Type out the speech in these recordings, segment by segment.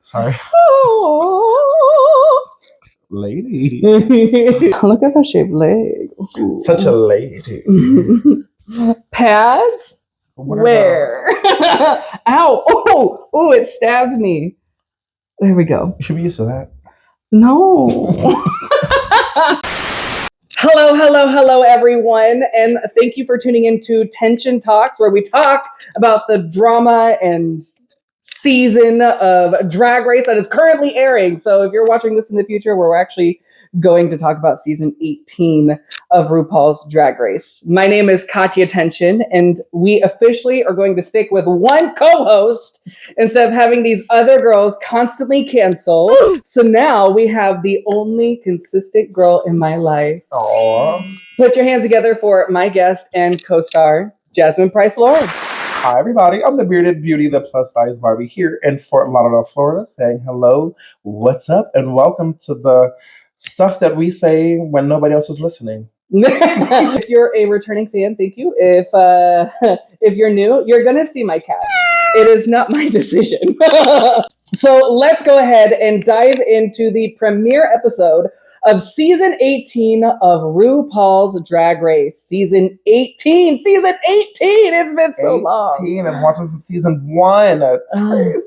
Sorry. Lady. Look at her shaped leg. Ooh. Such a lady. Pads? Where? Ow. Oh, it stabs me. There we go. You should be used to that. No. Hello, everyone. And thank you for tuning into Tehnsion Talks, where we talk about the drama and season of Drag Race that is currently airing. So if you're watching this in the future, we're actually going to talk about season 18 of RuPaul's Drag Race. My name is Katya Tehnsion, and we officially are going to stick with one co-host instead of having these other girls constantly cancel. So now we have the only consistent girl in my life. Aww. Put your hands together for my guest and co-star, Jasmine Price Lawrence. Hi, everybody. I'm the bearded beauty, the plus size Barbie here in Fort Lauderdale, Florida, saying hello, what's up, and welcome to the stuff that we say when nobody else is listening. If you're a returning fan, thank you. If you're new, you're gonna see my cat. It is not my decision. So let's go ahead and dive into the premiere episode of season 18 of RuPaul's Drag Race. Season 18! Season 18! It's been so long. 18 and watching season 1. That's crazy.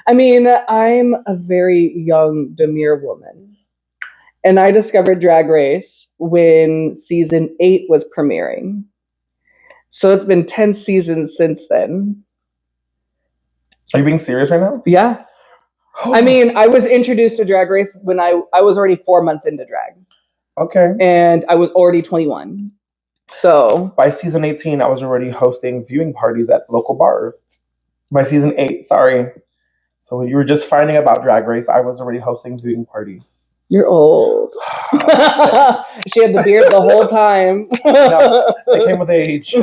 I mean, I'm a very young, demure woman. And I discovered Drag Race when season 8 was premiering. So it's been 10 seasons since then. Are you being serious right now? Yeah. I mean, I was introduced to Drag Race when I was already 4 months into drag. Okay. And I was already 21. So by season 18, I was already hosting viewing parties at local bars. By season 8, sorry. So when you were just finding about Drag Race, I was already hosting viewing parties. You're old. She had the beard the whole time. No, it came with age.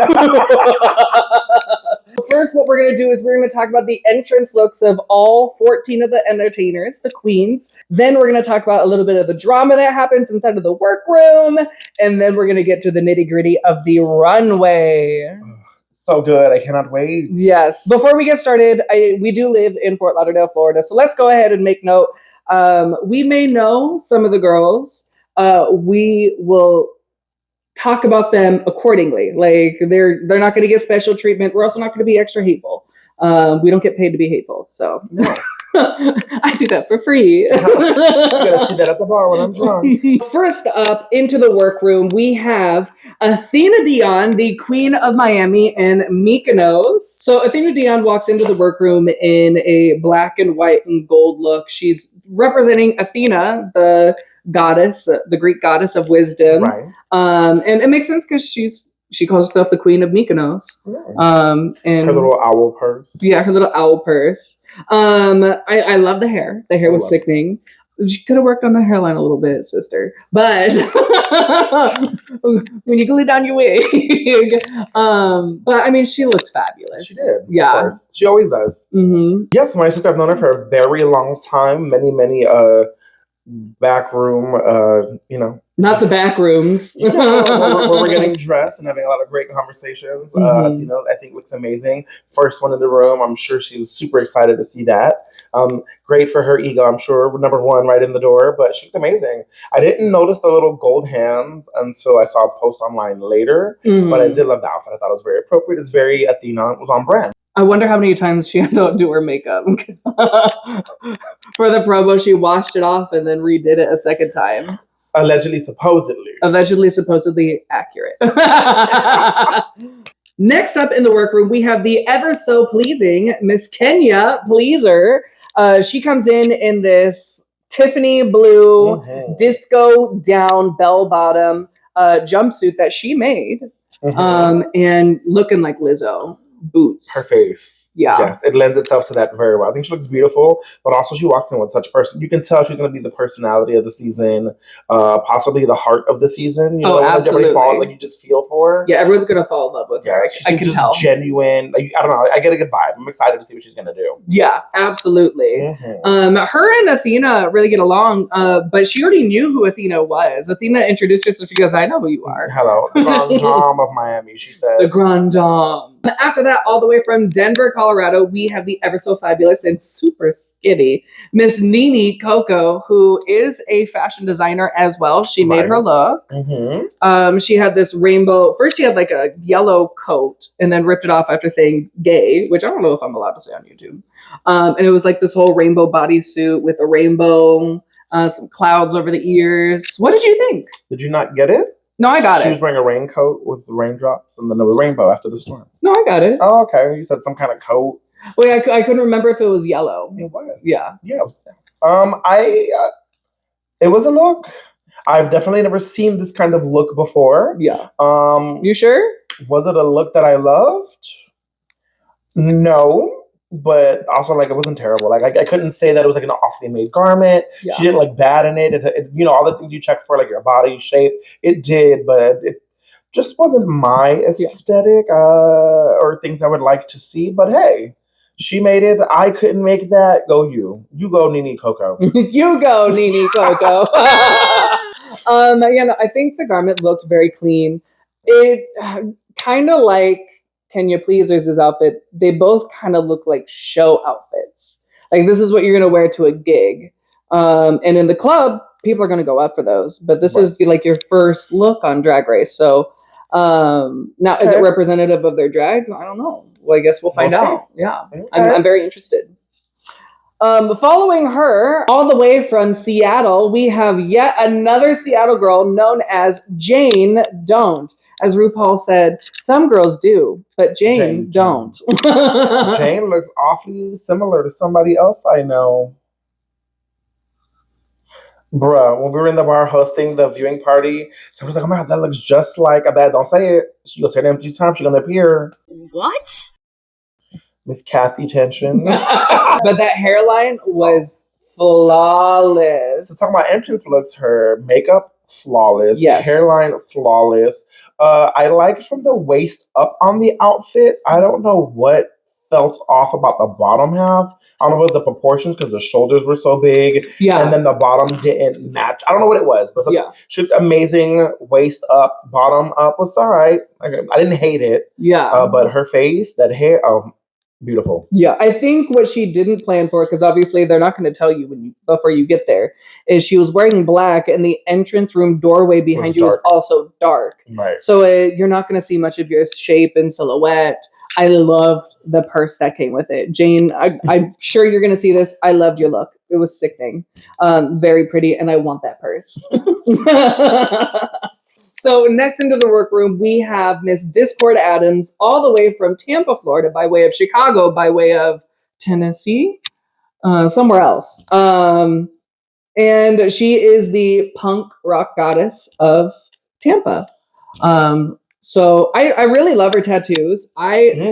First, what we're going to do is we're going to talk about the entrance looks of all 14 of the entertainers, the queens. Then we're going to talk about a little bit of the drama that happens inside of the workroom. And then we're going to get to the nitty gritty of the runway. So good. I cannot wait. Yes. Before we get started, we do live in Fort Lauderdale, Florida. So let's go ahead and make note. We may know some of the girls. We will talk about them accordingly. Like they're not going to get special treatment. We're also not going to be extra hateful. We don't get paid to be hateful. So no. I do that for free. You gotta see that at the bar when I'm drunk. First up, into the workroom, we have Athena Dion, the Queen of Miami and Mykonos. So Athena Dion walks into the workroom in a black and white and gold look. She's representing Athena, the goddess, the Greek goddess of wisdom. Right. And it makes sense because she calls herself the Queen of Mykonos. And her little owl purse. Yeah, her little owl purse. I love the hair. The hair was sickening. She could have worked on the hairline a little bit, sister. But when you glue down your wig. But I mean, she looked fabulous. She did. Yeah. She always does. Mm-hmm. Yes, my sister, I've known her for a very long time. Many back room, not the back rooms. where we're getting dressed and having a lot of great conversations. I think looks amazing. First one in the room. I'm sure she was super excited to see that. Great for her ego. I'm sure number one right in the door, but she looked amazing. I didn't notice the little gold hands until I saw a post online later, but I did love the outfit. I thought it was very appropriate. It's very Athena. It was on brand. I wonder how many times she had to do her makeup. For the promo, she washed it off and then redid it a second time. Allegedly, supposedly. Supposedly accurate. Next up in the workroom, we have the ever so pleasing Miss Kenya Pleaser. She comes in this Tiffany blue disco down bell bottom jumpsuit that she made, and looking like Lizzo. Boots. Her face. Yeah. Yes, it lends itself to that very well. I think she looks beautiful, but also she walks in with such person. You can tell she's going to be the personality of the season, possibly the heart of the season. You know, absolutely. Like you just feel for her. Yeah, everyone's going to fall in love with her. I can tell. Genuine. Like, I don't know. I get a good vibe. I'm excited to see what she's going to do. Yeah, absolutely. Her and Athena really get along, but she already knew who Athena was. Athena introduced herself. She goes, "I know who you are." Hello, the Grand Dame of Miami. She said, "The Grand Dame." After that, all the way from Denver, Colorado, we have the ever so fabulous and super skinny Miss Nene Coco, who is a fashion designer as well. She made her look. She had this rainbow. First, she had like a yellow coat and then ripped it off after saying gay, which I don't know if I'm allowed to say on YouTube. And it was like this whole rainbow bodysuit with a rainbow, some clouds over the ears. What did you think? Did you not get it? No, I got it. She was wearing a raincoat with the raindrops and then a rainbow after the storm. No, I got it. Oh, okay. You said some kind of coat. Wait, I couldn't remember if it was yellow. It was. Yeah. Yeah. It was a look. I've definitely never seen this kind of look before. Yeah. You sure? Was it a look that I loved? No. But also, like, it wasn't terrible. Like, I couldn't say that it was like an awfully made garment. Yeah. She didn't like bad in it. It. You know, all the things you check for, like your body shape, it did, but it just wasn't my aesthetic or things I would like to see. But hey, she made it. I couldn't make that. Go you. You go, Nene Coco. You go, Nene Coco. I think the garment looked very clean. It kind of like Can You Pleasers's outfit. They both kind of look like show outfits. Like, this is what you're going to wear to a gig. And in the club, people are going to go up for those. But this is like your first look on Drag Race. So now, is it representative of their drag? I don't know. Well, I guess we'll find out. Yeah, okay. I'm very interested. Following her, all the way from Seattle, we have yet another Seattle girl known as Jane Don't. As RuPaul said, some girls do, but Jane don't. Jane looks awfully similar to somebody else I know. Bruh, when we were in the bar hosting the viewing party, someone was like, oh my God, that looks just like that. Don't say it. She gonna say it empty time. She's gonna appear. What? Miss Kathy Tehnsion. But that hairline was flawless. So talking about entrance looks, her makeup flawless. Yes. The hairline flawless. I liked from the waist up on the outfit. I don't know what felt off about the bottom half. I don't know if it was the proportions because the shoulders were so big. Yeah. And then the bottom didn't match. I don't know what it was. But she looked amazing. Waist up, bottom up was all right. I didn't hate it. Yeah. But her face, that hair, beautiful. Yeah, I think what she didn't plan for, because obviously they're not going to tell you before you get there, is she was wearing black and the entrance room doorway behind you was also dark. Right. So you're not going to see much of your shape and silhouette. I loved the purse that came with it. Jane, I'm sure you're going to see this. I loved your look. It was sickening. Very pretty, and I want that purse. So next into the workroom, we have Miss Discord Adams, all the way from Tampa, Florida, by way of Chicago, by way of Tennessee, somewhere else. And she is the punk rock goddess of Tampa. So I really love her tattoos.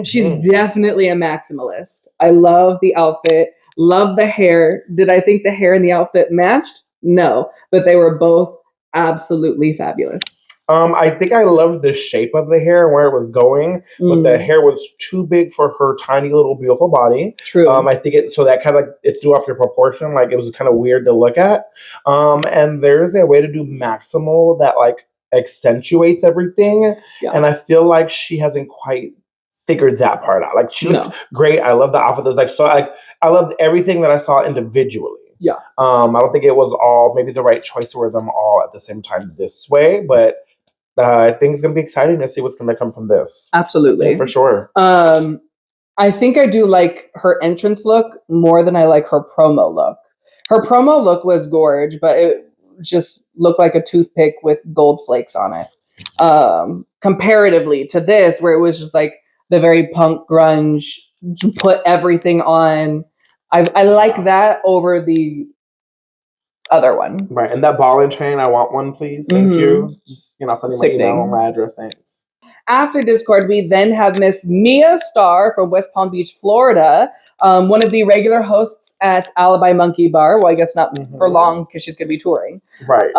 She's definitely a maximalist. I love the outfit, love the hair. Did I think the hair and the outfit matched? No, but they were both absolutely fabulous. I think I loved the shape of the hair and where it was going, but the hair was too big for her tiny little beautiful body. True. I think so that kind of it threw off your proportion. Like, it was kind of weird to look at. And there's a way to do maximal that like accentuates everything. Yeah. And I feel like she hasn't quite figured that part out. Like, she looked great. I love the outfit. Like, so I loved everything that I saw individually. Yeah. I don't think it was all maybe the right choice to wear them all at the same time this way, but I think it's going to be exciting to see what's going to come from this. Absolutely. Yeah, for sure. I think I do like her entrance look more than I like her promo look. Her promo look was gorge, but it just looked like a toothpick with gold flakes on it. Comparatively to this, where it was just like the very punk grunge, put everything on. I like that over the other one. Right. And that ball and chain, I want one, please. Thank you. Just, send me my email and my address. Thanks. After Discord, we then have Miss Mia Starr from West Palm Beach, Florida, one of the regular hosts at Alibi Monkey Bar. Well, I guess not for long because she's going to be touring. Right.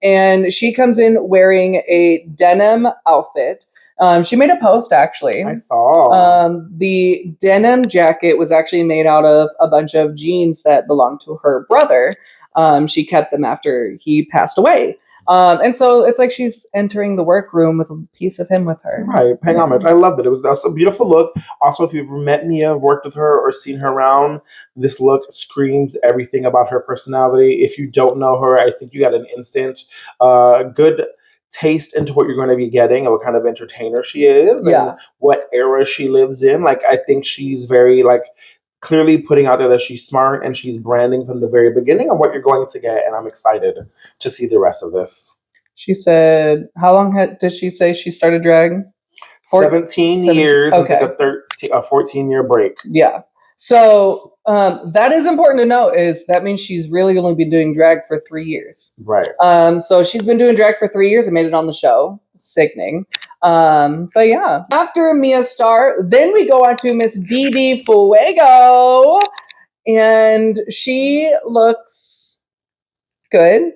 And she comes in wearing a denim outfit. She made a post, actually. I saw. The denim jacket was actually made out of a bunch of jeans that belonged to her brother. She kept them after he passed away. And so it's like she's entering the workroom with a piece of him with her. Right, paying homage. I loved it. That's a beautiful look. Also, if you've ever met Mia, worked with her, or seen her around, this look screams everything about her personality. If you don't know her, I think you got an instant good taste into what you're going to be getting and what kind of entertainer she is and what era she lives in. Like, I think she's very like clearly putting out there that she's smart and she's branding from the very beginning of what you're going to get. And I'm excited to see the rest of this. She said, how long did she say she started drag? 17 years. Okay. And took a 14-year break. Yeah. So that is important to note. Is that means she's really only been doing drag for 3 years. Right. So she's been doing drag for 3 years and made it on the show. Sickening. But yeah. After Mia Star, then we go on to Miss Didi Fuego. And she looks good.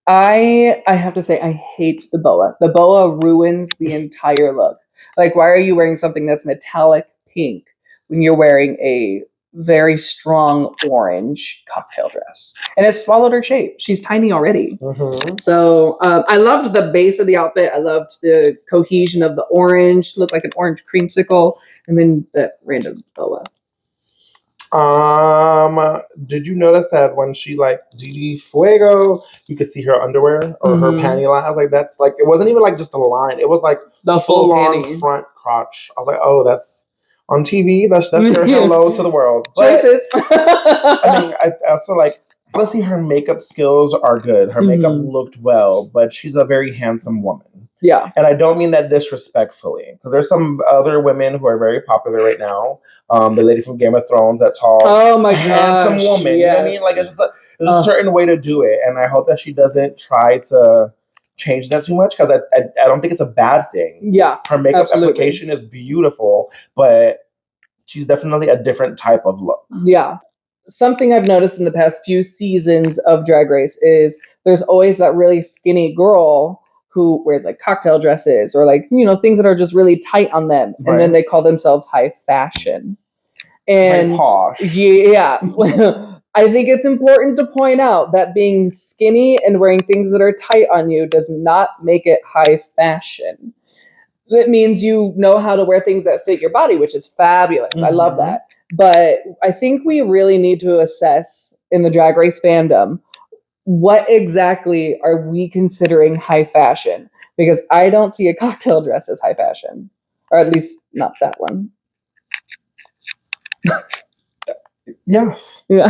I have to say, I hate the boa. The boa ruins the entire look. Like, why are you wearing something that's metallic pink when you're wearing a very strong orange cocktail dress? And it swallowed her shape. She's tiny already. Mm-hmm. So I loved the base of the outfit. I loved the cohesion of the orange. It looked like an orange creamsicle. And then the random boa. Did you notice that when she like Didi Fuego, you could see her underwear or her panty line? I was like, that's like, it wasn't even like just a line. It was like the full on front crotch. I was like, oh, that's on TV. That's your hello to the world. But, choices. I mean, I also like, honestly, her makeup skills are good. Her makeup looked well, but she's a very handsome woman. Yeah. And I don't mean that disrespectfully, because there's some other women who are very popular right now. The lady from Game of Thrones, that tall, handsome woman. Yes. You know what I mean? Like, it's just there's a certain way to do it. And I hope that she doesn't try to change that too much, because I don't think it's a bad thing. Yeah. Her makeup application is beautiful, but she's definitely a different type of look. Yeah. Something I've noticed in the past few seasons of Drag Race is there's always that really skinny girl who wears like cocktail dresses or like, you know, things that are just really tight on them. Right. And then they call themselves high fashion. And very posh. Yeah. I think it's important to point out that being skinny and wearing things that are tight on you does not make it high fashion. It means you know how to wear things that fit your body, which is fabulous. I love that. But I think we really need to assess in the Drag Race fandom, what exactly are we considering high fashion? Because I don't see a cocktail dress as high fashion, or at least not that one. Yes. Yeah.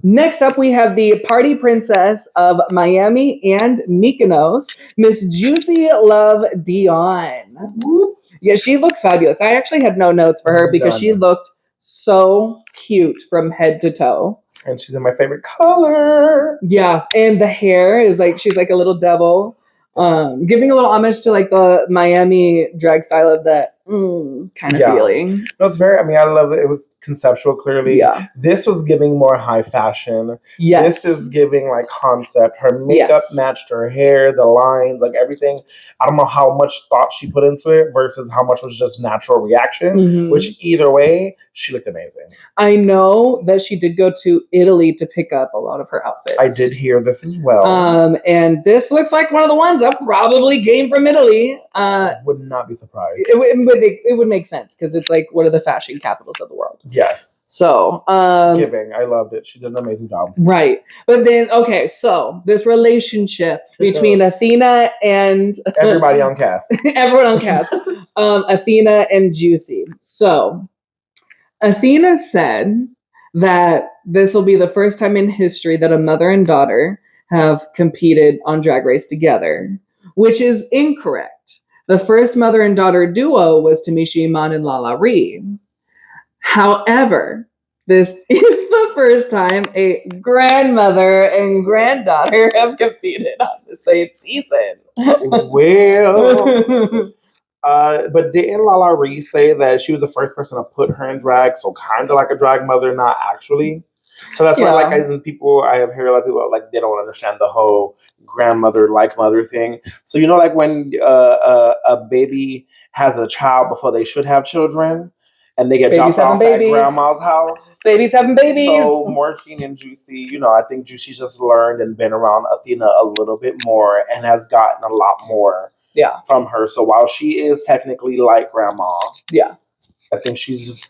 Next up, we have the party princess of Miami and Mykonos, Miss Juicy Love Dion. Yeah, she looks fabulous. I actually had no notes for her because she looked so cute from head to toe. And she's in my favorite color. Yeah, and the hair is like, she's like a little devil. Giving a little homage to like the Miami drag style of that kind of feeling. No, it's very, I mean, I love it. It was conceptual, clearly. Yeah. This was giving more high fashion. Yes. This is giving like concept. Her makeup matched her hair, the lines, like everything. I don't know how much thought she put into it versus how much was just natural reaction, which either way, she looked amazing. I know that she did go to Italy to pick up a lot of her outfits. I did hear this as well. And this looks like one of the ones that probably came from Italy. Would not be surprised. It would make sense because it's like one of the fashion capitals of the world. Yes. So, giving. I loved it. She did an amazing job. Right. But then, okay, so this relationship between Athena and everybody on cast. Everyone on cast. Athena and Juicy. So, Athena said that this will be the first time in history that a mother and daughter have competed on Drag Race together, which is incorrect. The first mother and daughter duo was Tehnsion Iman and Lala Ree. However, this is the first time a grandmother and granddaughter have competed on the same season. Well, but didn't Lala Ree say that she was the first person to put her in drag, so kind of like a drag mother, not actually? So that's why, like, I have heard a lot of people like they don't understand the whole grandmother like mother thing. So you know, like when a baby has a child before they should have children. and they get Babies dropped off having at grandma's house. Babies having babies. So Morphine and Juicy, you know, I think Juicy's just learned and been around Athena a little bit more and has gotten a lot more from her. So while she is technically like grandma, I think she's just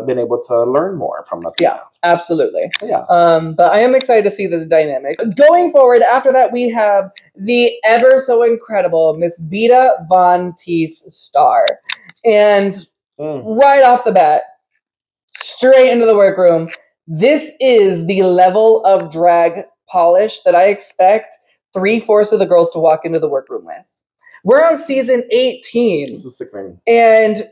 been able to learn more from Athena. Yeah, absolutely. Yeah. But I am excited to see this dynamic. Going forward, after that, we have the ever so incredible Miss Vita Von Teese Star. And right off the bat, straight into the workroom, this is the level of drag polish that I expect 3/4 of the girls to walk into the workroom with. We're on season 18. This is sickening. And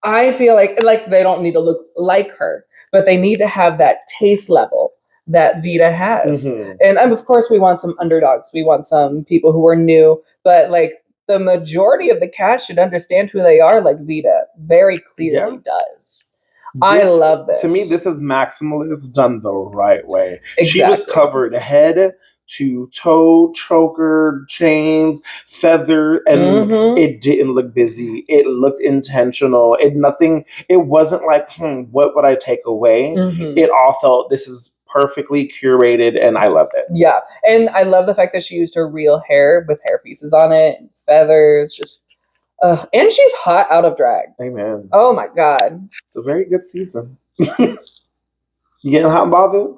I feel like they don't need to look like her, but they need to have that taste level that Vita has. And of course, we want some underdogs. We want some people who are new, but like the majority of the cast should understand who they are, like Vita very clearly does. I love this. To me, this is Maximalist done the right way. Exactly. She was covered head to toe, choker, chains, feather, and it didn't look busy. It looked intentional. It wasn't like, what would I take away? It all felt, this is perfectly curated, and I loved it. Yeah, and I love the fact that she used her real hair with hair pieces on it, and feathers, just... and she's hot out of drag. Amen. Oh my God. It's a very good season. You getting hot and bothered?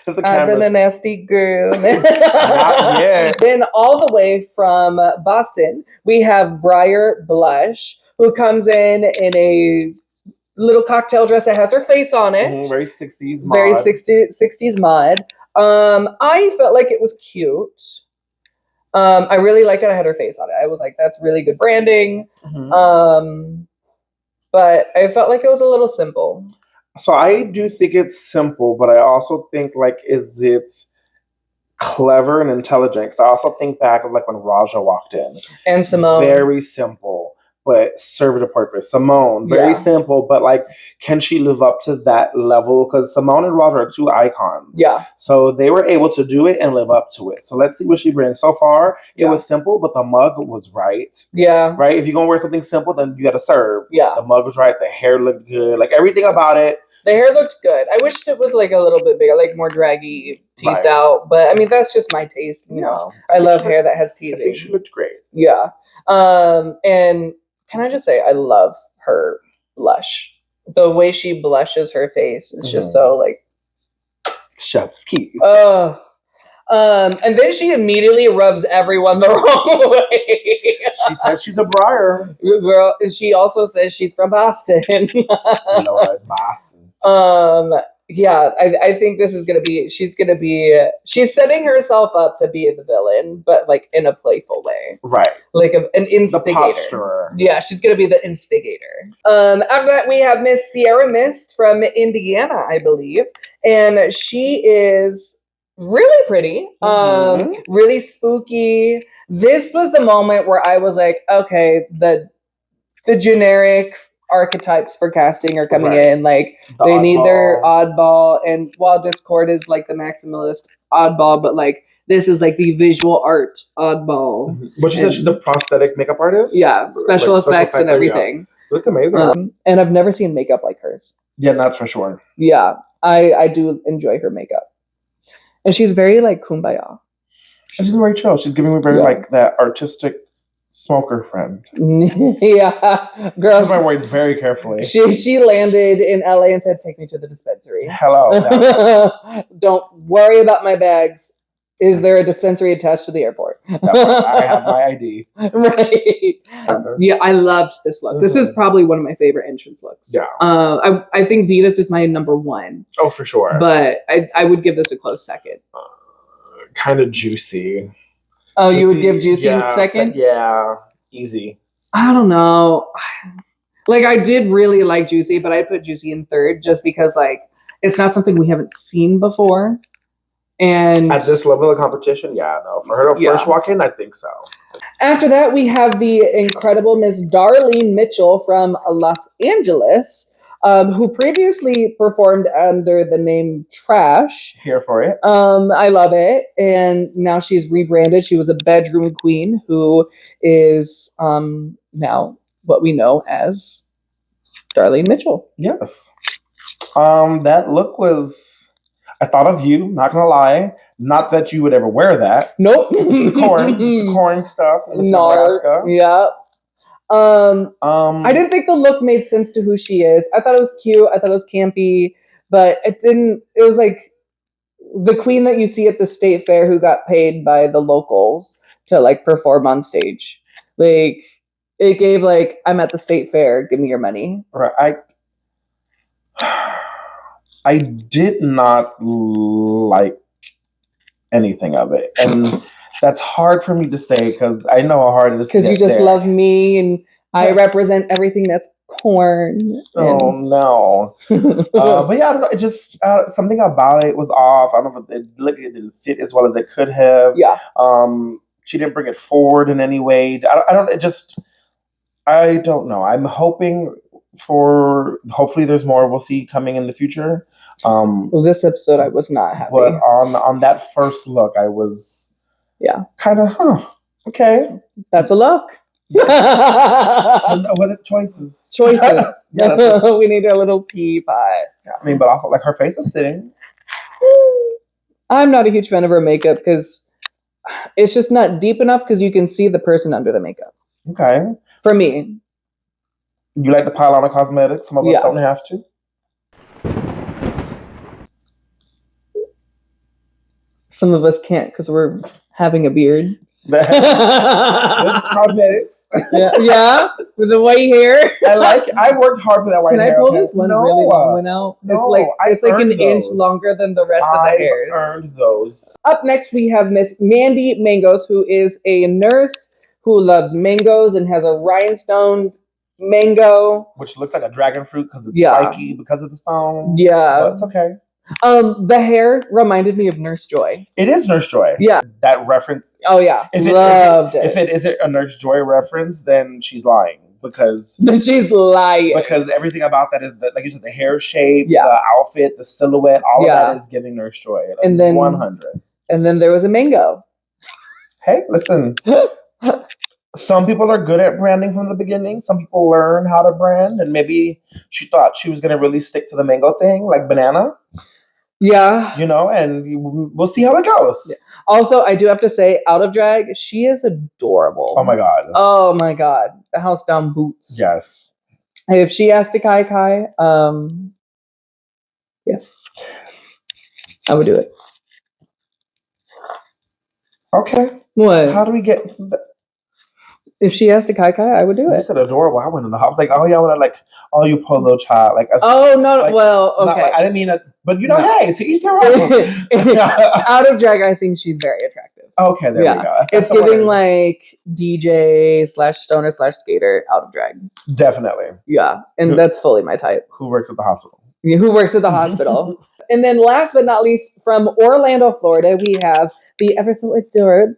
I've been a nasty girl. Not yet. Then all the way from Boston, we have Briar Blush, who comes in a little cocktail dress that has her face on it. Very 60s mod. Very 60s mod. I felt like it was cute. I really liked that I had her face on it. I was like, that's really good branding. But I felt like it was a little simple. So I do think it's simple, but I also think, like, is it clever and intelligent? Because I also think back of, like, when Raja walked in. And Simone. Very simple, but served a purpose. Simone, very simple, but, like, can she live up to that level? Because Simone and Raja are two icons. Yeah. So they were able to do it and live up to it. So let's see what she brings. So far, it was simple, but the mug was right. Yeah. Right? If you're going to wear something simple, then you got to serve. Yeah. The mug was right. The hair looked good. Like, everything about it. The hair looked good. I wished it was like a little bit bigger, like more draggy, teased out. But I mean, that's just my taste. You know, I love hair that has teasing. I think she looked great. Yeah. And can I just say, I love her blush. The way she blushes her face is just so like chef's keys. And then she immediately rubs everyone the wrong way. She says she's a Briar. Girl, she also says she's from Boston. Lord, Boston. Yeah, I think this is she's setting herself up to be the villain, but like in a playful way. Right. Like an instigator. The yeah, she's gonna be the instigator. After that we have Miss Sierra Mist from Indiana, I believe. And she is really pretty, really spooky. This was the moment where I was like, okay, the generic archetypes for casting are coming in. Like they need their oddball, and while Discord is like the maximalist oddball, but like this is like the visual art oddball. But she said she's a prosthetic makeup artist. Yeah, special effects and everything. Look amazing. And I've never seen makeup like hers. Yeah, that's for sure. Yeah, I do enjoy her makeup. And she's very like kumbaya. She's very chill. She's giving me very like that artistic smoker friend. Yeah, girl. Use my words very carefully. She landed in LA and said, "Take me to the dispensary." Hello. Don't worry about my bags. Is there a dispensary attached to the airport? I have my ID. Right. Yeah, I loved this look. This is probably one of my favorite entrance looks. Yeah. I think Vita's is my number one. Oh, for sure. But I would give this a close second. Kind of Juicy. Oh, Juicy, you would give Juicy second? Yeah, easy. I don't know. Like, I did really like Juicy, but I put Juicy in third just because, like, it's not something we haven't seen before. And at this level of competition, for her to first walk in, I think so. After that, we have the incredible Miss Darlene Mitchell from Los Angeles, who previously performed under the name Trash. Here for it. I love it. And now she's rebranded. She was a bedroom queen who is now what we know as Darlene Mitchell. Yes. That look was. I thought of you. Not gonna lie. Not that you would ever wear that. Nope. It's the corn stuff in Miss Nar. Nebraska. Yeah. I didn't think the look made sense to who she is. I thought it was cute. I thought it was campy, but it didn't. It was like the queen that you see at the state fair who got paid by the locals to like perform on stage. Like it gave like, I'm at the state fair, give me your money. Right. I did not like anything of it, and that's hard for me to say because I know how hard it is. Because you just love me, and I represent everything that's corn. Oh no! But yeah, I don't know. It just something about it was off. I don't know if it didn't fit as well as it could have. Yeah. She didn't bring it forward in any way. I don't. It just. I don't know. I'm hoping for. Hopefully, there's more we'll see coming in the future. Well, this episode, I was not happy. But on that first look, I was. Yeah. Kind of. Okay. That's a look. What are choices? Choices. Yeah, we need a little teapot. I mean, but also like her face is sitting. I'm not a huge fan of her makeup because it's just not deep enough because you can see the person under the makeup. Okay. For me. You like to pile on the cosmetics? Some of us don't have to. Some of us can't because we're having a beard. Cosmetics. yeah, with the white hair. I worked hard for that white hair. Can I pull this one really long one out? No, it's like an inch longer than the rest of the hairs. I earned those. Up next, we have Miss Mandy Mangos, who is a nurse who loves mangoes and has a rhinestone mango, which looks like a dragon fruit because it's spiky because of the stone. Yeah, but it's okay. The hair reminded me of Nurse Joy. It is Nurse Joy. Yeah, that reference. Oh yeah, loved it. If it isn't a Nurse Joy reference, then she's lying because everything about that is like you said, the hair shape, the outfit, the silhouette, all of that is giving Nurse Joy. Like and then 100. And then there was a mango. Hey, listen. Some people are good at branding from the beginning. Some people learn how to brand, and maybe she thought she was going to really stick to the mango thing, like banana. Yeah. And we'll see how it goes. Yeah. Also, I do have to say, out of drag, she is adorable. Oh my god. Oh my god. The house down boots. Yes. Hey, if she asked to Kai, yes. I would do it. Okay. What? How do we get... If she asked to Kai, I would do it. You said adorable. I went in the house. Like, oh yeah, I want to like, oh, you poor little child. Like, oh no, like, well, okay. I didn't mean it, but hey, to each their own. Out of drag, I think she's very attractive. Okay, there we go. It's giving like DJ / stoner / skater out of drag. Definitely. Yeah, and that's fully my type. Who works at the hospital? Yeah, who works at the hospital? And then last but not least, from Orlando, Florida, we have the ever so adorable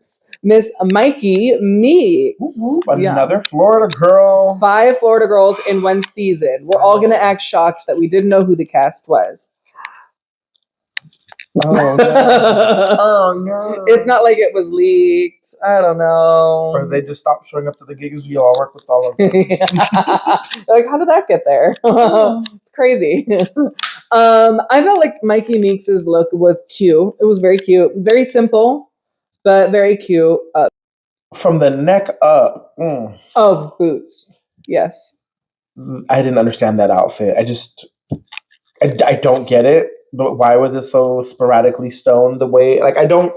Miss Mikey Meeks. Another Florida girl. 5 Florida girls in one season. We're all going to act shocked that we didn't know who the cast was. Oh, no. Oh, no. It's not like it was leaked. I don't know. Or they just stopped showing up to the gigs. We all work with all of them. Like, how did that get there? It's crazy. I felt like Mikey Meeks' look was cute. It was very cute. Very simple, but very cute. From the neck up. Oh, boots. Yes. I didn't understand that outfit. I don't get it. But why was it so sporadically stoned the way? Like, I don't.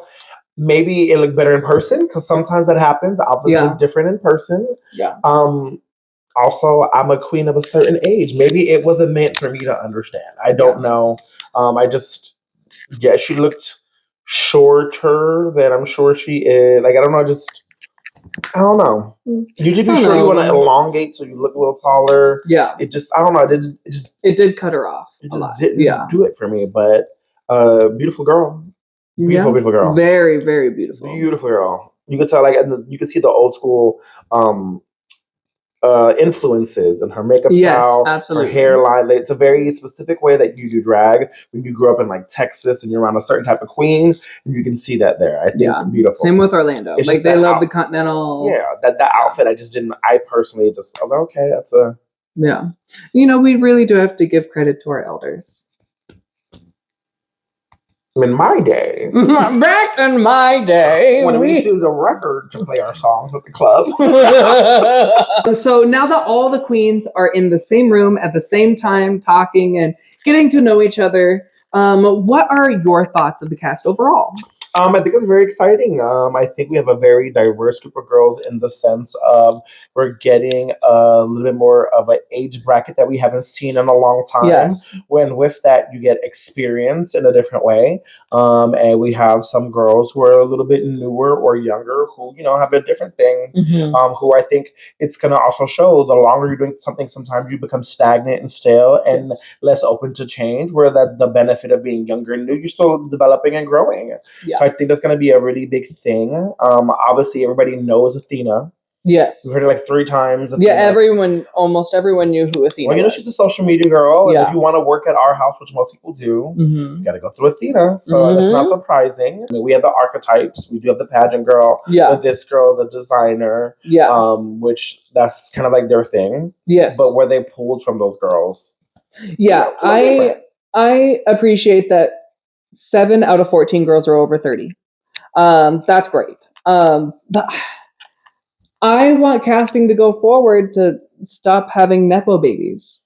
Maybe it looked better in person because sometimes that happens. Outfits look different in person. Yeah. Also, I'm a queen of a certain age. Maybe it wasn't meant for me to understand. I don't know. She looked shorter than I'm sure she is. Like, I don't know. I don't know. Usually, if you're short, you want to elongate so you look a little taller. Yeah. It just, I don't know. It did cut her off. It just didn't do it for me. But beautiful girl. Beautiful girl. Very, very beautiful. Beautiful girl. You could tell, like, you could see the old school influences in her makeup style, absolutely. Her hairline. It's a very specific way that you do drag when you grew up in like Texas and you're around a certain type of queen, and you can see that there. I think it's beautiful. Same with Orlando. It's like they love the continental. Yeah, that outfit. I personally just, I was like, okay, Yeah. We really do have to give credit to our elders. In my day. Back in my day. When we used to use a record to play our songs at the club. So now that all the queens are in the same room at the same time, talking and getting to know each other, what are your thoughts of the cast overall? I think it's very exciting. I think we have a very diverse group of girls in the sense of we're getting a little bit more of an age bracket that we haven't seen in a long time. Yes. When with that, you get experience in a different way. And we have some girls who are a little bit newer or younger who, have a different thing. Who I think it's going to also show the longer you're doing something, sometimes you become stagnant and stale and less open to change, where that the benefit of being younger and new, you're still developing and growing. Yeah. So I think that's going to be a really big thing. Obviously, everybody knows Athena. Yes. We've heard it like 3 times. Athena. Yeah, almost everyone knew who Athena was. She's a social media girl. And if you want to work at our house, which most people do, you got to go through Athena. So that's not surprising. I mean, we have the archetypes. We do have the pageant girl, the this girl, the designer, which that's kind of like their thing. Yes. But where they pulled from those girls. Yeah, I appreciate that 7 out of 14 girls are over 30. That's great. But I want casting to go forward to stop having Nepo babies.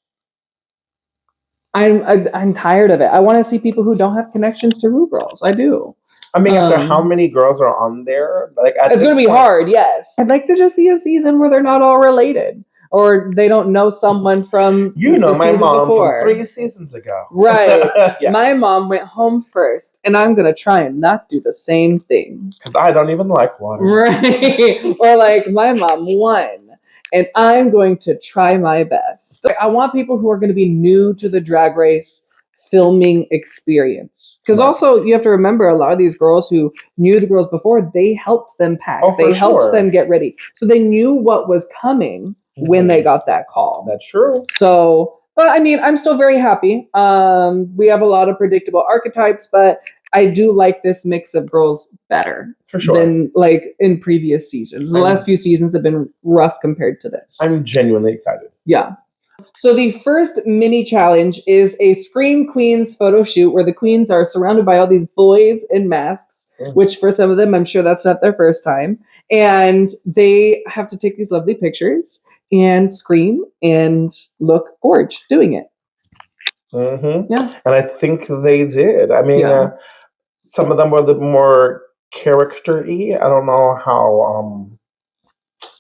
I'm tired of it. I want to see people who don't have connections to Rue girls. I do. I mean, after how many girls are on there, it's going to be hard. Yes, I'd like to just see a season where they're not all related, or they don't know someone from my mom before. From 3 seasons ago. Right. My mom went home first, and I'm going to try and not do the same thing. Because I don't even like water. Right. Or like my mom won, and I'm going to try my best. I want people who are going to be new to the Drag Race filming experience. Because also, you have to remember, a lot of these girls who knew the girls before, they helped them pack. They helped them get ready. So they knew what was coming when they got that call. That's true. So, but I mean, I'm still very happy. We have a lot of predictable archetypes, but I do like this mix of girls better than like in previous seasons. The last few seasons have been rough compared to this. I'm genuinely excited. Yeah. So the first mini challenge is a Scream Queens photo shoot where the queens are surrounded by all these boys in masks, which for some of them, I'm sure that's not their first time. And they have to take these lovely pictures and scream and look gorge doing it. Yeah. And I think they did. I mean, some of them were a little more character-y. I don't know how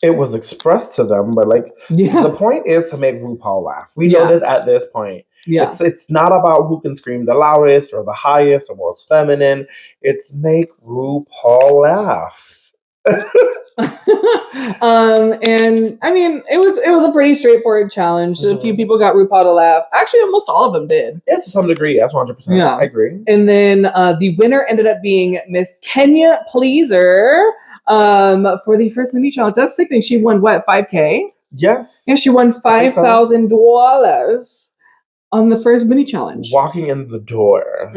it was expressed to them, but the point is to make RuPaul laugh. We know this at this point. Yeah. It's not about who can scream the loudest or the highest or most feminine. It's make RuPaul laugh. And I mean, it was a pretty straightforward challenge. A few people got RuPaul to laugh. Actually, almost all of them did. Yeah, to some degree. That's 100%. Yeah, I agree. And then the winner ended up being Miss Kenya Pleaser for the first mini challenge. That's sickening. She won what, 5K? Yes. Yeah, she won $5,000 on the first mini challenge. Walking in the door.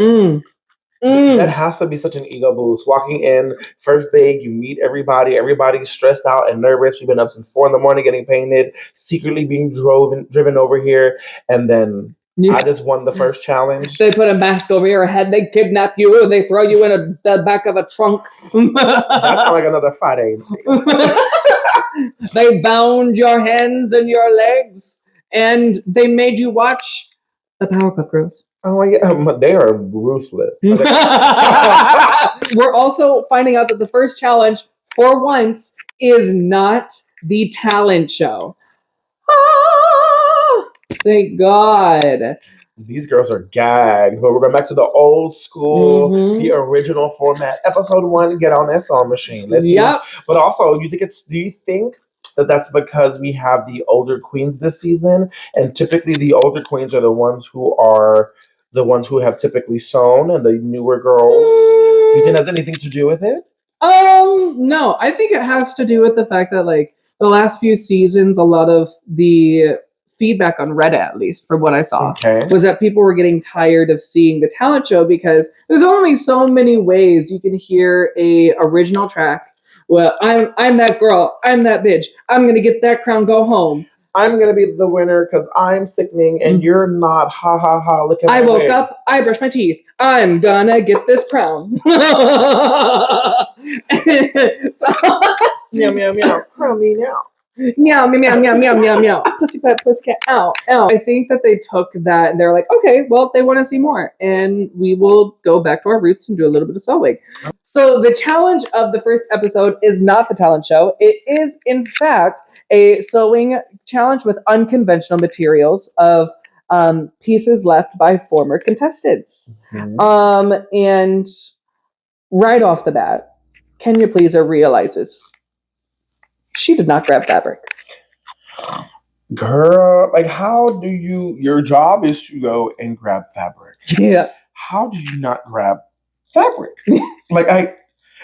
That has to be such an ego boost. Walking in, first day, you meet everybody. Everybody's stressed out and nervous. We've been up since 4 a.m. getting painted, secretly being driven over here. And then I just won the first challenge. They put a mask over your head. They kidnap you. They throw you in the back of a trunk. That's like another Friday. They bound your hands and your legs. And they made you watch the Powerpuff Girls. Oh my God, they are ruthless. We're also finding out that the first challenge, for once, is not the talent show. Thank God. These girls are gagged. But we're going back to the old school, the original format. Episode 1, get on that sewing machine. Yep. But also, do you think that that's because we have the older queens this season? And typically the older queens are the ones who have typically sewn, and the newer girls. Do you think it has anything to do with it? No. I think it has to do with the fact that the last few seasons, a lot of the feedback on Reddit, at least from what I saw, was that people were getting tired of seeing the talent show because there's only so many ways you can hear a original track. Well, I'm that girl. I'm that bitch. I'm gonna get that crown. Go home. I'm gonna be the winner because I'm sickening and you're not. Ha ha ha! Look at I my woke wig. up, I brushed my teeth. I'm gonna get this crown. Meow meow meow. Crown me now. Meow, meow, meow, meow, meow, meow. Pussycat, ow, ow. I think that they took that and they're like, okay, well, they want to see more. And we will go back to our roots and do a little bit of sewing. So the challenge of the first episode is not the talent show. It is, in fact, a sewing challenge with unconventional materials of pieces left by former contestants. And right off the bat, Kenya Pleaser realizes she did not grab fabric. Girl, like how do you, your job is to go and grab fabric. Yeah. How do you not grab fabric?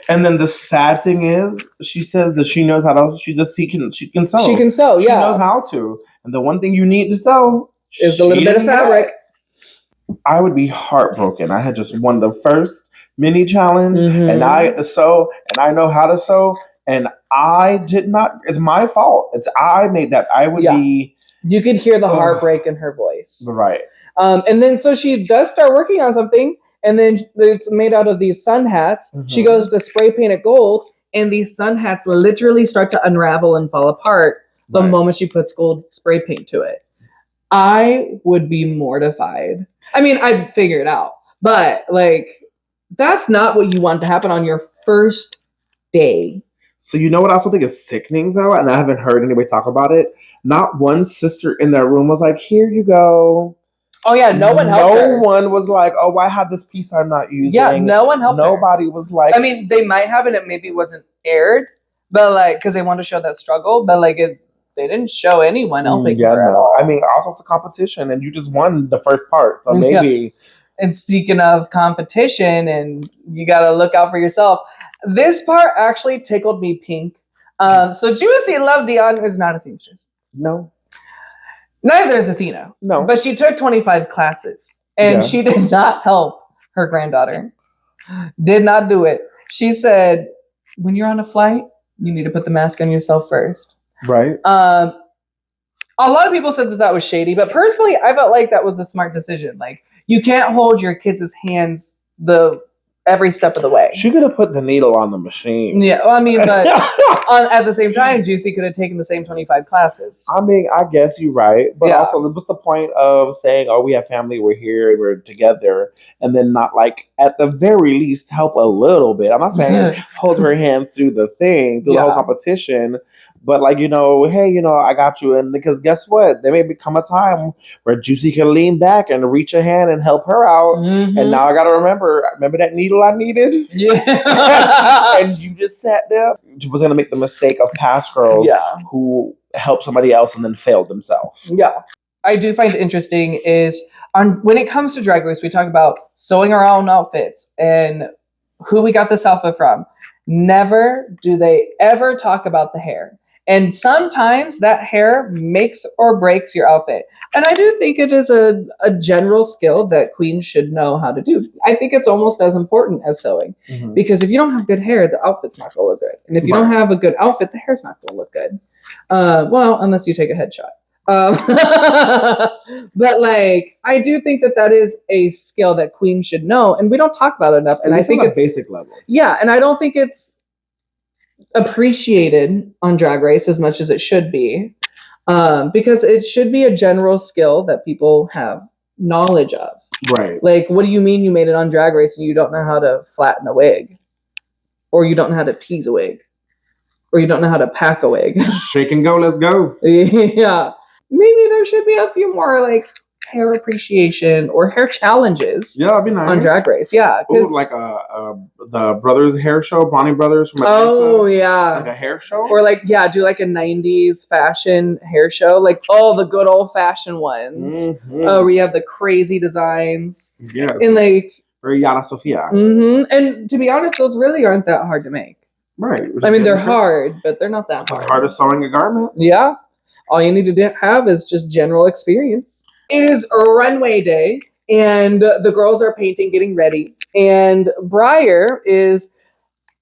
And then the sad thing is, she says that she knows how to, she can sew. She can sew, She knows how to. And the one thing you need to sew is a little bit of fabric. I would be heartbroken. I had just won the first mini challenge and I get to sew and I know how to sew. And I did not, it's my fault. I made that. I would be. You could hear the heartbreak in her voice. Right. And then so she does start working on something and then it's made out of these sun hats. She goes to spray paint it gold and these sun hats literally start to unravel and fall apart the moment she puts gold spray paint to it. I would be mortified. I mean, I'd figure it out, but like, that's not what you want to happen on your first day. So you know what I also think is sickening though, and I haven't heard anybody talk about it. Not one sister in that room was like, "Here you go." Oh yeah, no one helped her. No one was like, "Oh, I have this piece I'm not using." Yeah, no one helped Nobody was like. I mean, they might have it. It maybe wasn't aired, but like, because they wanted to show that struggle, but like, they didn't show anyone helping her at all. I mean, also it's a competition, and you just won the first part, so maybe. And speaking of competition, and you got to look out for yourself. This part actually tickled me pink. So Juicy Love Dion is not a seamstress. No. Neither is Athena. No. But she took 25 classes, and she did not help her granddaughter. Did not do it. She said, when you're on a flight, you need to put the mask on yourself first. Right. A lot of people said that was shady, but personally, I felt like that was a smart decision. Like, you can't hold your kids' hands every step of the way. She could have put the needle on the machine. Yeah, well, I mean, but at the same time, Juicy could have taken the same 25 classes. I mean, I guess you're right. But also, what's the point of saying, oh, we have family, we're here, we're together, and then not, like, at the very least, help a little bit? I'm not saying hold her hand through the thing, through the whole competition, but, like, hey, I got you. And because guess what? There may become a time where Juicy can lean back and reach a hand and help her out. And now I got to remember that needle I needed? Yeah. And you just sat there. You was going to make the mistake of past girls who helped somebody else and then failed themselves. Yeah. I do find it interesting is when it comes to Drag Race, we talk about sewing our own outfits and who we got this outfit from. Never do they ever talk about the hair. And sometimes that hair makes or breaks your outfit. And I do think it is a general skill that queens should know how to do. I think it's almost as important as sewing. Because if you don't have good hair, the outfit's not going to look good. And if you don't have a good outfit, the hair's not going to look good. Well, unless you take a headshot. But like, I do think that is a skill that queens should know. And we don't talk about it enough. And I think it's on a basic level. Yeah. And I don't think it's appreciated on Drag Race as much as it should be, because it should be a general skill that people have knowledge of. Right. Like, what do you mean you made it on Drag Race and you don't know how to flatten a wig, or you don't know how to tease a wig, or you don't know how to pack a wig? Shake and go, let's go. Yeah, maybe there should be a few more like hair appreciation or hair challenges. Yeah, that'd be nice on Drag Race. Yeah, like the brothers hair show, Bonnie Brothers from like a hair show, or like do like a 90s fashion hair show, like the good old fashioned ones. Oh, where you have the crazy designs. Yeah, and like very Yana Sofia. And to be honest, those really aren't that hard to make. Right. I mean, they're hard, but they're not that hard. As hard as sewing a garment. Yeah, all you need to have is just general experience. It is a runway day, and the girls are painting, getting ready. And Briar is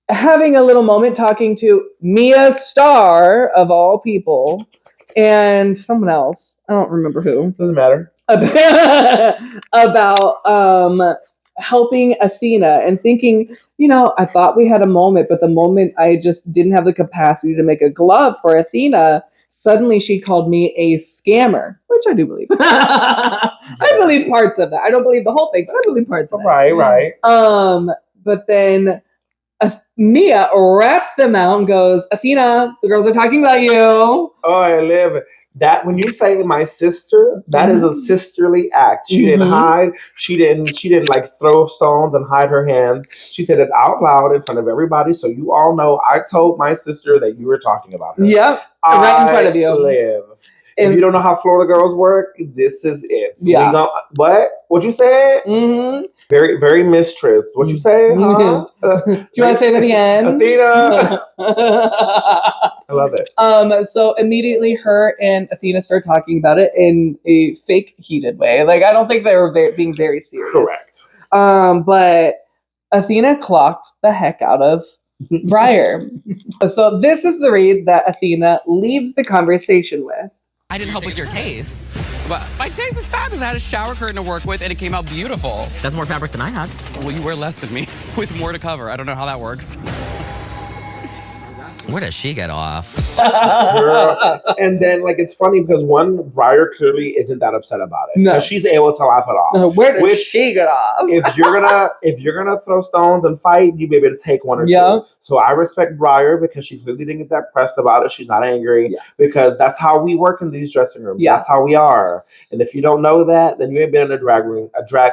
having a little moment talking to Mia Starr, of all people. and someone else. I don't remember who. Doesn't matter. About helping Athena and thinking, I thought we had a moment, but the moment I just didn't have the capacity to make a glove for Athena, suddenly she called me a scammer, which I do believe. I believe parts of that. I don't believe the whole thing, but I believe parts of it. Right. But then Mia rats them out and goes, Athena, the girls are talking about you. Oh, I live. That when you say my sister, that is a sisterly act. She didn't hide. She didn't like throw stones and hide her hand. She said it out loud in front of everybody, so you all know I told my sister that you were talking about her. Yep, right in front of you. Live. If you don't know how Florida girls work, this is it. So what you say? Very, very mistress. What you say? Huh? Do you want to say that again? Athena. I love it. So immediately her and Athena start talking about it in a fake heated way. Like, I don't think they were being very serious. Correct. But Athena clocked the heck out of Briar. So this is the read that Athena leaves the conversation with. I didn't help with your taste. But my taste is fabulous. I had a shower curtain to work with, and it came out beautiful. That's more fabric than I had. Well, you wear less than me, with more to cover. I don't know how that works. Where does she get off? Girl. And then, it's funny because Briar clearly isn't that upset about it. No, she's able to laugh it off. Where does she get off? If you're gonna throw stones and fight, you be able to take one or two. So I respect Briar because she clearly didn't get that pressed about it. She's not angry because that's how we work in these dressing rooms. Yeah. That's how we are. And if you don't know that, then you ain't been in a drag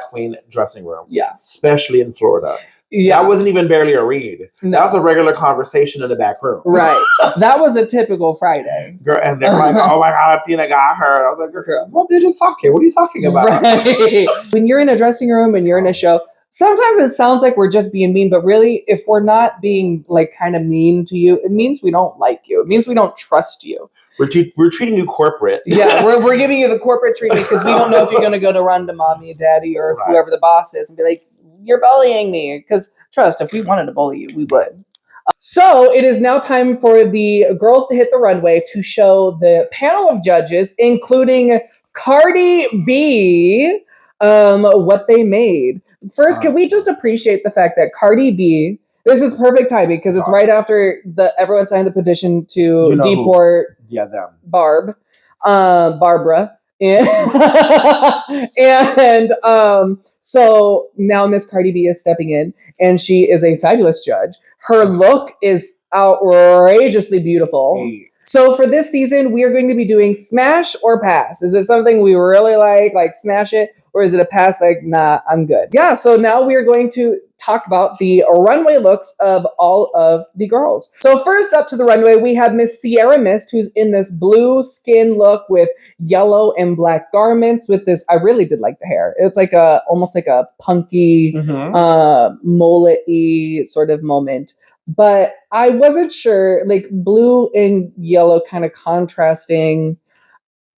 queen dressing room. Yeah, especially in Florida. Yeah, that wasn't even barely a read. No. That was a regular conversation in the back room. Right. That was a typical Friday. Girl, and they're like, oh my God, Athena got her. I was like, girl, well, they're just talking. What are you talking about? Right. When you're in a dressing room and you're in a show, sometimes it sounds like we're just being mean, but really, if we're not being kind of mean to you, it means we don't like you. It means we don't trust you. We're treating you corporate. Yeah, we're giving you the corporate treatment because we don't know if you're going to go to run to mommy, daddy, or whoever the boss is and be like, you're bullying me. Because trust, if we wanted to bully you, we would. So it is now time for the girls to hit the runway to show the panel of judges, including Cardi B, what they made. First, can we just appreciate the fact that Cardi B, this is perfect timing because it's right after everyone signed the petition to deport Barbara. And so now Miss Cardi B is stepping in, and she is a fabulous judge. Her look is outrageously beautiful. So for this season, we are going to be doing smash or pass. Is it something we really like smash it? Or is it a pass nah, I'm good? Yeah, so now we are going to talk about the runway looks of all of the girls. So first up to the runway, we have Miss Sierra Mist, who's in this blue skin look with yellow and black garments with this, I really did like the hair. It's almost like a punky, mullet-y sort of moment. But I wasn't sure, blue and yellow kind of contrasting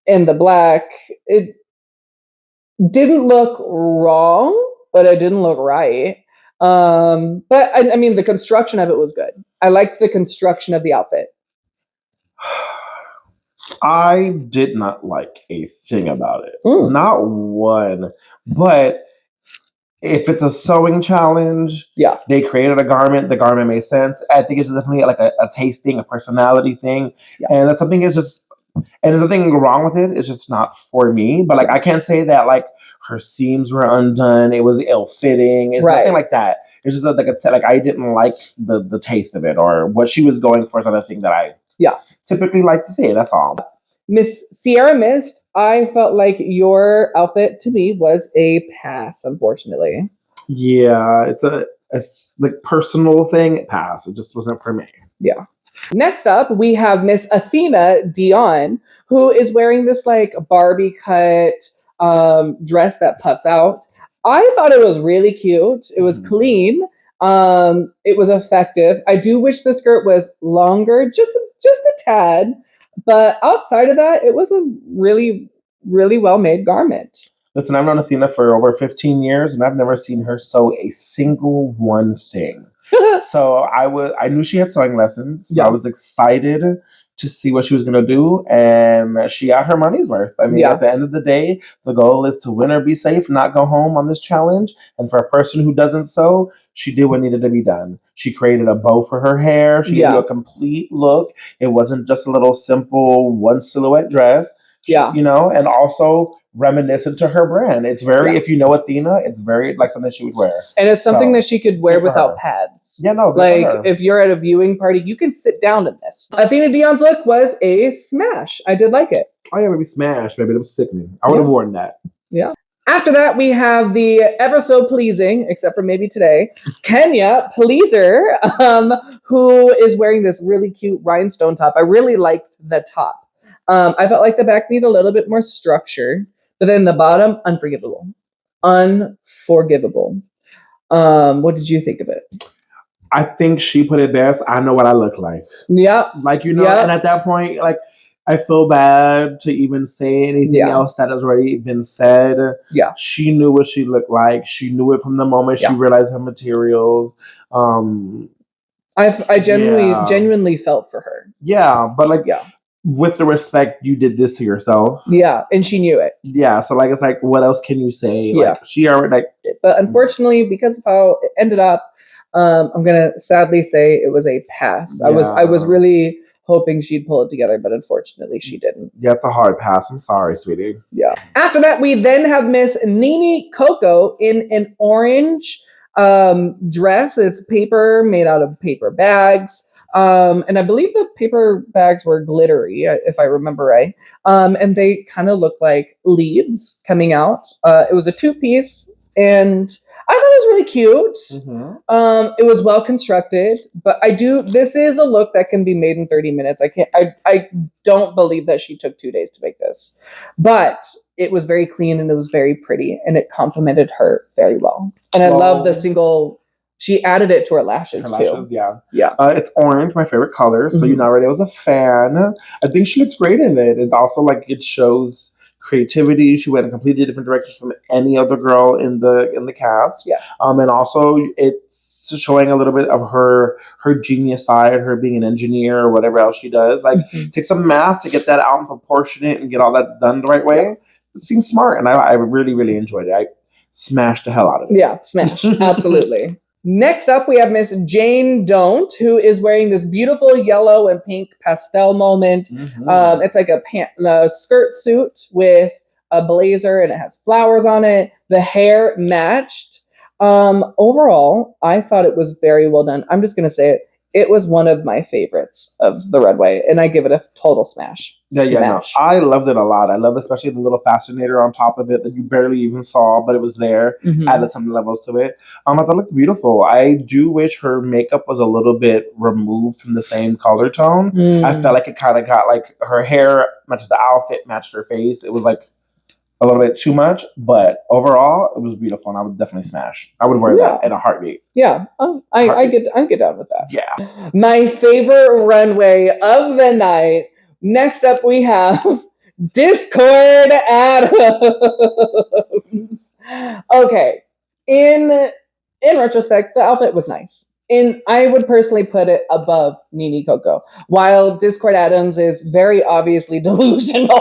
and the black, it didn't look wrong, but it didn't look right. But I mean, the construction of it was good. I liked the construction of the outfit. I did not like a thing about it. Not one. But if it's a sewing challenge, they created a garment. The garment made sense. I think it's definitely a taste thing, a personality thing. Yeah. And that's something and there's nothing wrong with it. It's just not for me. But I can't say that her seams were undone. It was ill-fitting. It's nothing like that. It's just I didn't like the taste of it, or what she was going for is another thing that I typically like to see. That's all. Miss Sierra Mist, I felt like your outfit to me was a pass, unfortunately. Yeah, it's personal thing. Pass. It just wasn't for me. Yeah. Next up, we have Miss Athena Dion, who is wearing this Barbie cut dress that puffs out. I thought it was really cute. It was clean. It was effective. I do wish the skirt was longer, just a tad. But outside of that, it was a really, really well-made garment. Listen, I've known Athena for over 15 years, and I've never seen her sew a single one thing. So I knew she had sewing lessons. So I was excited to see what she was going to do, and she got her money's worth. I mean, at the end of the day, the goal is to win or be safe, not go home on this challenge. And for a person who doesn't sew, she did what needed to be done. She created a bow for her hair. She gave you a complete look. It wasn't just a little simple one silhouette dress. You know, and also reminiscent to her brand. It's very, if you know Athena, it's very like something she would wear. And it's something that she could wear without pads. Yeah, no, like if you're at a viewing party, you can sit down in this. Athena Dion's look was a smash. I did like it. Oh yeah, maybe smash. Maybe it was sickening. I would have worn that. Yeah. After that, we have the ever so pleasing, except for maybe today, Kenya Pleaser, who is wearing this really cute rhinestone top. I really liked the top. I felt like the back needed a little bit more structure, but then the bottom, unforgivable. Unforgivable. What did you think of it? I think she put it best. I know what I look like. Yeah. Like, you know, and at that point, like, I feel bad to even say anything else that has already been said. Yeah. She knew what she looked like. She knew it from the moment she realized her materials. I genuinely felt for her. Yeah, but like, with the respect, you did this to yourself. Yeah, and she knew it. Yeah, so like, it's like, what else can you say? Like, she already like. But unfortunately, because of how it ended up, I'm gonna sadly say it was a pass. I was really hoping she'd pull it together, but unfortunately, she didn't. Yeah, it's a hard pass. I'm sorry, sweetie. Yeah. After that, we then have Miss Nini Coco in an orange dress. It's paper made out of paper bags. And I believe the paper bags were glittery, if I remember right. And they kind of look like leaves coming out. It was a 2-piece, and I thought it was really cute. It was well constructed, but this is a look that can be made in 30 minutes. I don't believe that she took 2 days to make this, but it was very clean and it was very pretty and it complemented her very well. And I love the single. She added it to her lashes too. Yeah. It's orange, my favorite color. So you know already I was a fan. I think she looks great in it. And also like it shows creativity. She went in completely different directions from any other girl in the cast. Yeah. And also it's showing a little bit of her genius side, her being an engineer or whatever else she does. Like take some math to get that out and proportionate and get all that done the right way. Yeah. It seems smart, and I really, really enjoyed it. I smashed the hell out of it. Yeah, smash. Absolutely. Next up, we have Miss Jane Don't, who is wearing this beautiful yellow and pink pastel moment. It's like a skirt suit with a blazer, and it has flowers on it. The hair matched. Overall, I thought it was very well done. I'm just going to say it. It was one of my favorites of the runway, and I give it a total smash. No, I loved it a lot. I loved especially the little fascinator on top of it that you barely even saw, but it was there. Added some levels to it. I thought it looked beautiful. I do wish her makeup was a little bit removed from the same color tone. I felt like it kind of got like her hair matched the outfit, matched her face. It was like a little bit too much, but overall it was beautiful, and I would definitely smash. I would wear that in a heartbeat. Yeah, I get down with that. Yeah. My favorite runway of the night. Next up, we have Discord Adams. Okay, in retrospect, the outfit was nice. I would personally put it above Nini Coco. While Discord Adams is very obviously delusional,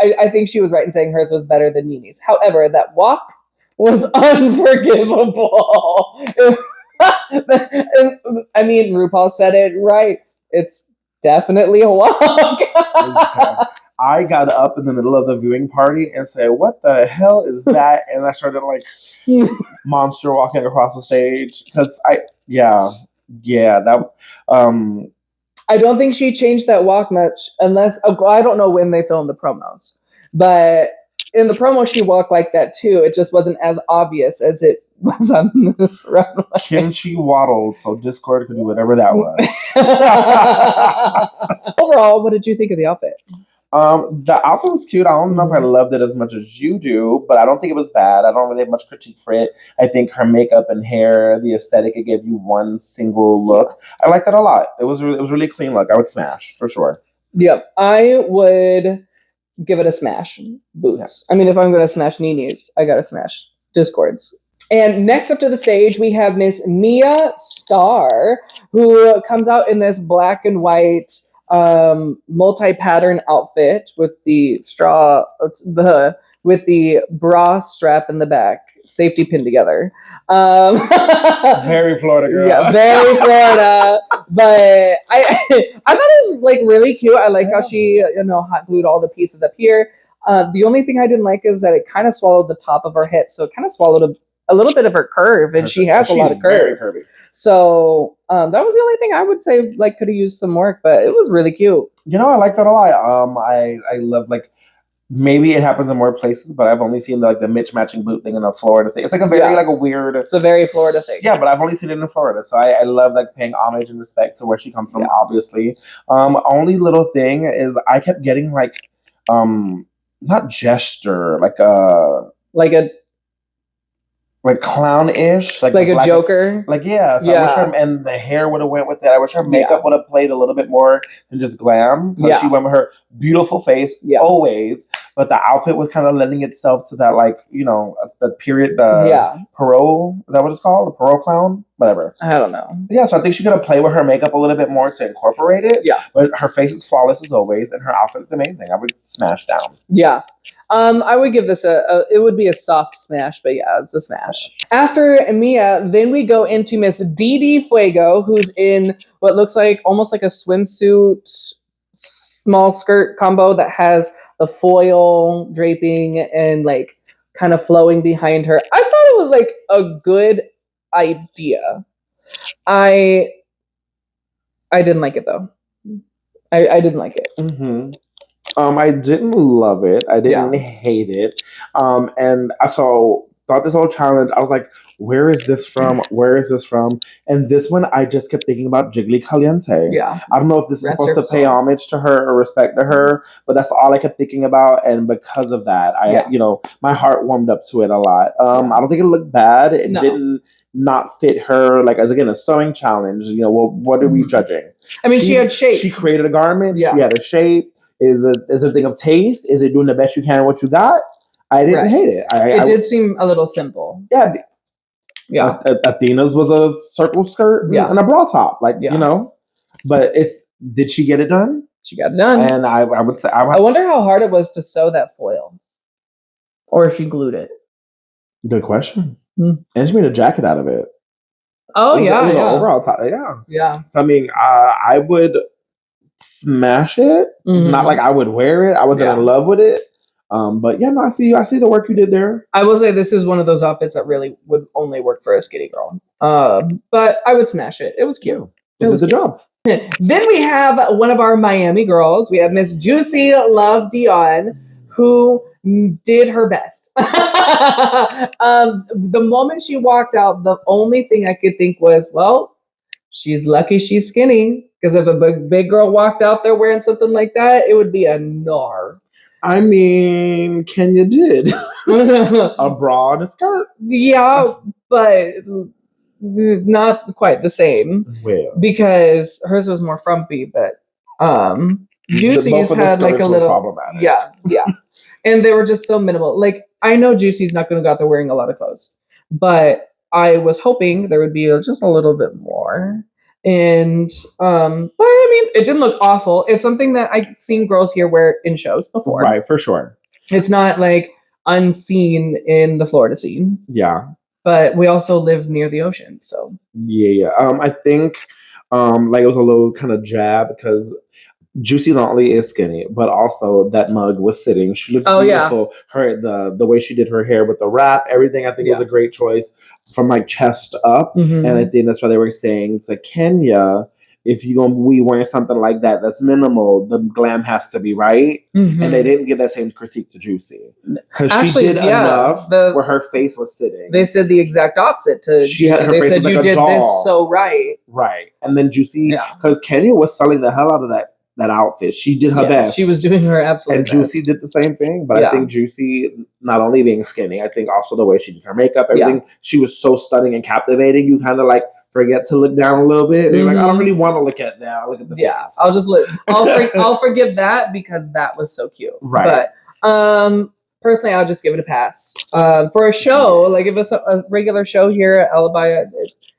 I think she was right in saying hers was better than Nini's. However, that walk was unforgivable. I mean, RuPaul said it right. It's definitely a walk. I got up in the middle of the viewing party and said, "What the hell is that?" And I started like monster walking across the stage because I don't think she changed that walk much unless I don't know when they filmed the promos, but in the promo she walked like that too. It just wasn't as obvious as it was on this runway. Kimchi waddled, so Discord could do whatever that was. Overall, what did you think of the outfit? The outfit was cute. I don't know if I loved it as much as you do, but I don't think it was bad. I don't really have much critique for it. I think her makeup and hair, the aesthetic, it gave you one single look. I liked it a lot. It was really clean look. I would smash for sure. Yep, I would give it a smash. Boots. Yeah. I mean, if I'm going to smash Nini's, I got to smash Discord's. And next up to the stage, we have Miss Mia Starr, who comes out in this black and white multi-pattern outfit with the with the bra strap in the back, safety pinned together. Very Florida girl. Yeah, very Florida. But I thought it was like really cute. I like how she hot glued all the pieces up here. The only thing I didn't like is that it kind of swallowed the top of her hip, so it kind of swallowed a little bit of her curve, and she has a lot of curve. Very curvy. So that was the only thing I would say like could have used some work, but it was really cute. I like that a lot. I love like maybe it happens in more places, but I've only seen the Mitch matching boot thing in a Florida thing. It's like a very like a weird. It's a very Florida thing. Yeah, but I've only seen it in Florida, so I love like paying homage and respect to where she comes from. Obviously, only little thing is I kept getting like not gesture like a clown-ish, like a Joker, So I wish her, and the hair would have went with it. I wish her makeup would have played a little bit more than just glam. Because she went with her beautiful face always, but the outfit was kind of lending itself to that, the period, Perot. Is that what it's called? The Perot clown, whatever. I don't know. Yeah, so I think she could have played with her makeup a little bit more to incorporate it. Yeah, but her face is flawless as always, and her outfit is amazing. I would smash down. Yeah. I would give this it would be a soft smash, but yeah, it's a smash. After Mia, then we go into Miss Didi Fuego, who's in what looks like almost like a swimsuit small skirt combo that has the foil draping and like kind of flowing behind her. I thought it was like a good idea. I didn't like it though. I didn't like it. Mm-hmm. I didn't love it. I didn't hate it. And I thought this whole challenge, I was like, where is this from? Where is this from? And this one, I just kept thinking about Jiggly Caliente. Yeah. I don't know if this is supposed to pay homage to her or respect to her, but that's all I kept thinking about. And because of that, my heart warmed up to it a lot. I don't think it looked bad. It didn't not fit her, like, as again, a sewing challenge. What are we judging? I mean, she had shape. She created a garment. Yeah. She had a shape. Is it a thing of taste? Is it doing the best you can with what you got? I didn't hate it. It did seem a little simple. Yeah. Yeah. Athena's was a circle skirt and a bra top. But did she get it done? She got it done. And I would say... I wonder how hard it was to sew that foil. Or if she glued it. Good question. And she made a jacket out of it. Oh, it was an overall top. Yeah. Yeah. So, I mean, I would... smash it. Not like I would wear it. I wasn't in love with it. But yeah, no, I see you. I see the work you did there. I will say this is one of those outfits that really would only work for a skinny girl. But I would smash it. It was cute. It was a job. Then we have one of our Miami girls. We have Miss Juicy Love Dion, who did her best. The moment she walked out, the only thing I could think was, well, she's lucky she's skinny. Because if a big girl walked out there wearing something like that, it would be a gnar. I mean, Kenya did. A bra and a skirt. Yeah, but not quite the same. Well. Because hers was more frumpy, but Juicy's had like a little... problematic. Yeah. And they were just so minimal. Like, I know Juicy's not going to go out there wearing a lot of clothes. But I was hoping there would be just a little bit more. And but I mean, it didn't look awful. It's something that I've seen girls here wear in shows before. Right, for sure. It's not like unseen in the Florida scene. Yeah. But we also live near the ocean, so yeah. I think like it was a little kind of jab because Juicy not only is skinny, but also that mug was sitting. She looked beautiful. Her the way she did her hair with the wrap, everything I think was a great choice from like chest up. And I think that's why they were saying to Kenya, if you're gonna be wearing something like that that's minimal, the glam has to be right. And they didn't give that same critique to Juicy. Because she did enough where her face was sitting. They said the exact opposite to Juicy. They said you did this so right. Right. And then Juicy, because Kenya was selling the hell out of that outfit. She did her best. She was doing her absolute best. And Juicy did the same thing. But I think Juicy, not only being skinny, I think also the way she did her makeup, everything, she was so stunning and captivating. You kind of like forget to look down a little bit. And you're like, I don't really want to look at that. Look at the face. I'll just look. I'll forgive that because that was so cute. Right. But personally, I'll just give it a pass. For a show, like if it's a regular show here at Alibi,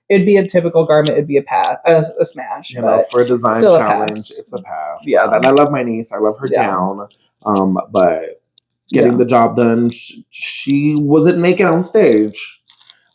it'd be a typical garment. It'd be a pass, a smash. You know, for a design still a challenge, pass. it's a pass. Yeah. And I love my niece. I love her gown. But getting the job done, she wasn't naked on stage.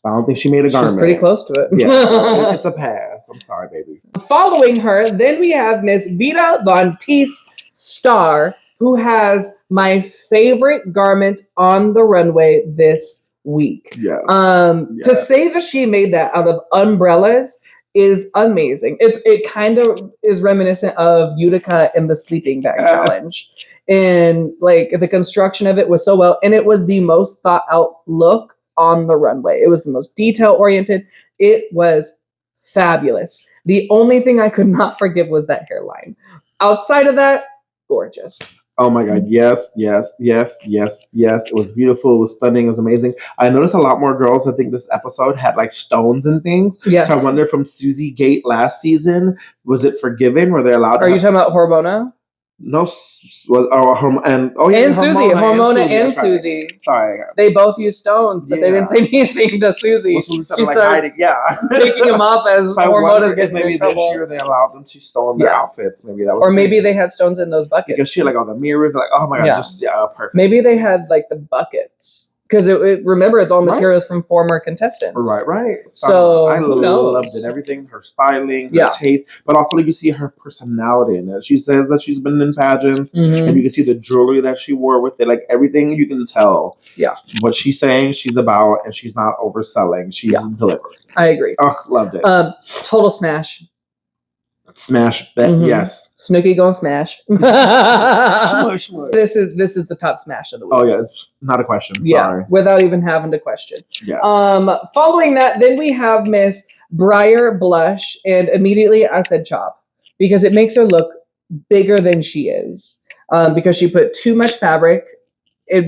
I don't think she made a garment. She's pretty close to it. Yeah, it's a pass. I'm sorry, baby. Following her, then we have Miss Vita Von Teese Star, who has my favorite garment on the runway this week. Yes. To say that she made that out of umbrellas is amazing. It kind of is reminiscent of Utica and the sleeping bag challenge. And like the construction of it was so well, and it was the most thought out look on the runway. It was the most detail oriented. It was fabulous. The only thing I could not forgive was that hairline. Outside of that, gorgeous. Oh my God. Yes. It was beautiful. It was stunning. It was amazing. I noticed a lot more girls, I think this episode had like stones and things. Yes. So I wonder from Susie Gate last season, was it forgiven? Were they allowed to Are you talking about Hormona? No, and Susie, Hormona and Susie. Sorry, they both used stones, but they didn't say anything to Susie. Well, she started taking them off as so Hormona's getting maybe in trouble. this year they allowed them to stone their outfits. Maybe that was, or maybe they had stones in those buckets because she had like all the mirrors. Like, oh my God, perfect. Maybe they had like the buckets. Because remember, it's all materials from former contestants. Right. So I who knows? loved it. Everything, her styling, her taste, but also you see her personality in it. She says that she's been in pageants, and you can see the jewelry that she wore with it. Like everything, you can tell. Yeah. What she's saying, she's about, and she's not overselling. She's delivering. I agree. Oh, loved it. Total smash. Smash that. Yes. Snooki gonna smash. Shmush. This is the top smash of the week. Oh yeah, it's not a question. Yeah, sorry. without even having to question. Yeah. Following that, then we have Miss Briar Blush, and immediately I said chop because it makes her look bigger than she is. Because she put too much fabric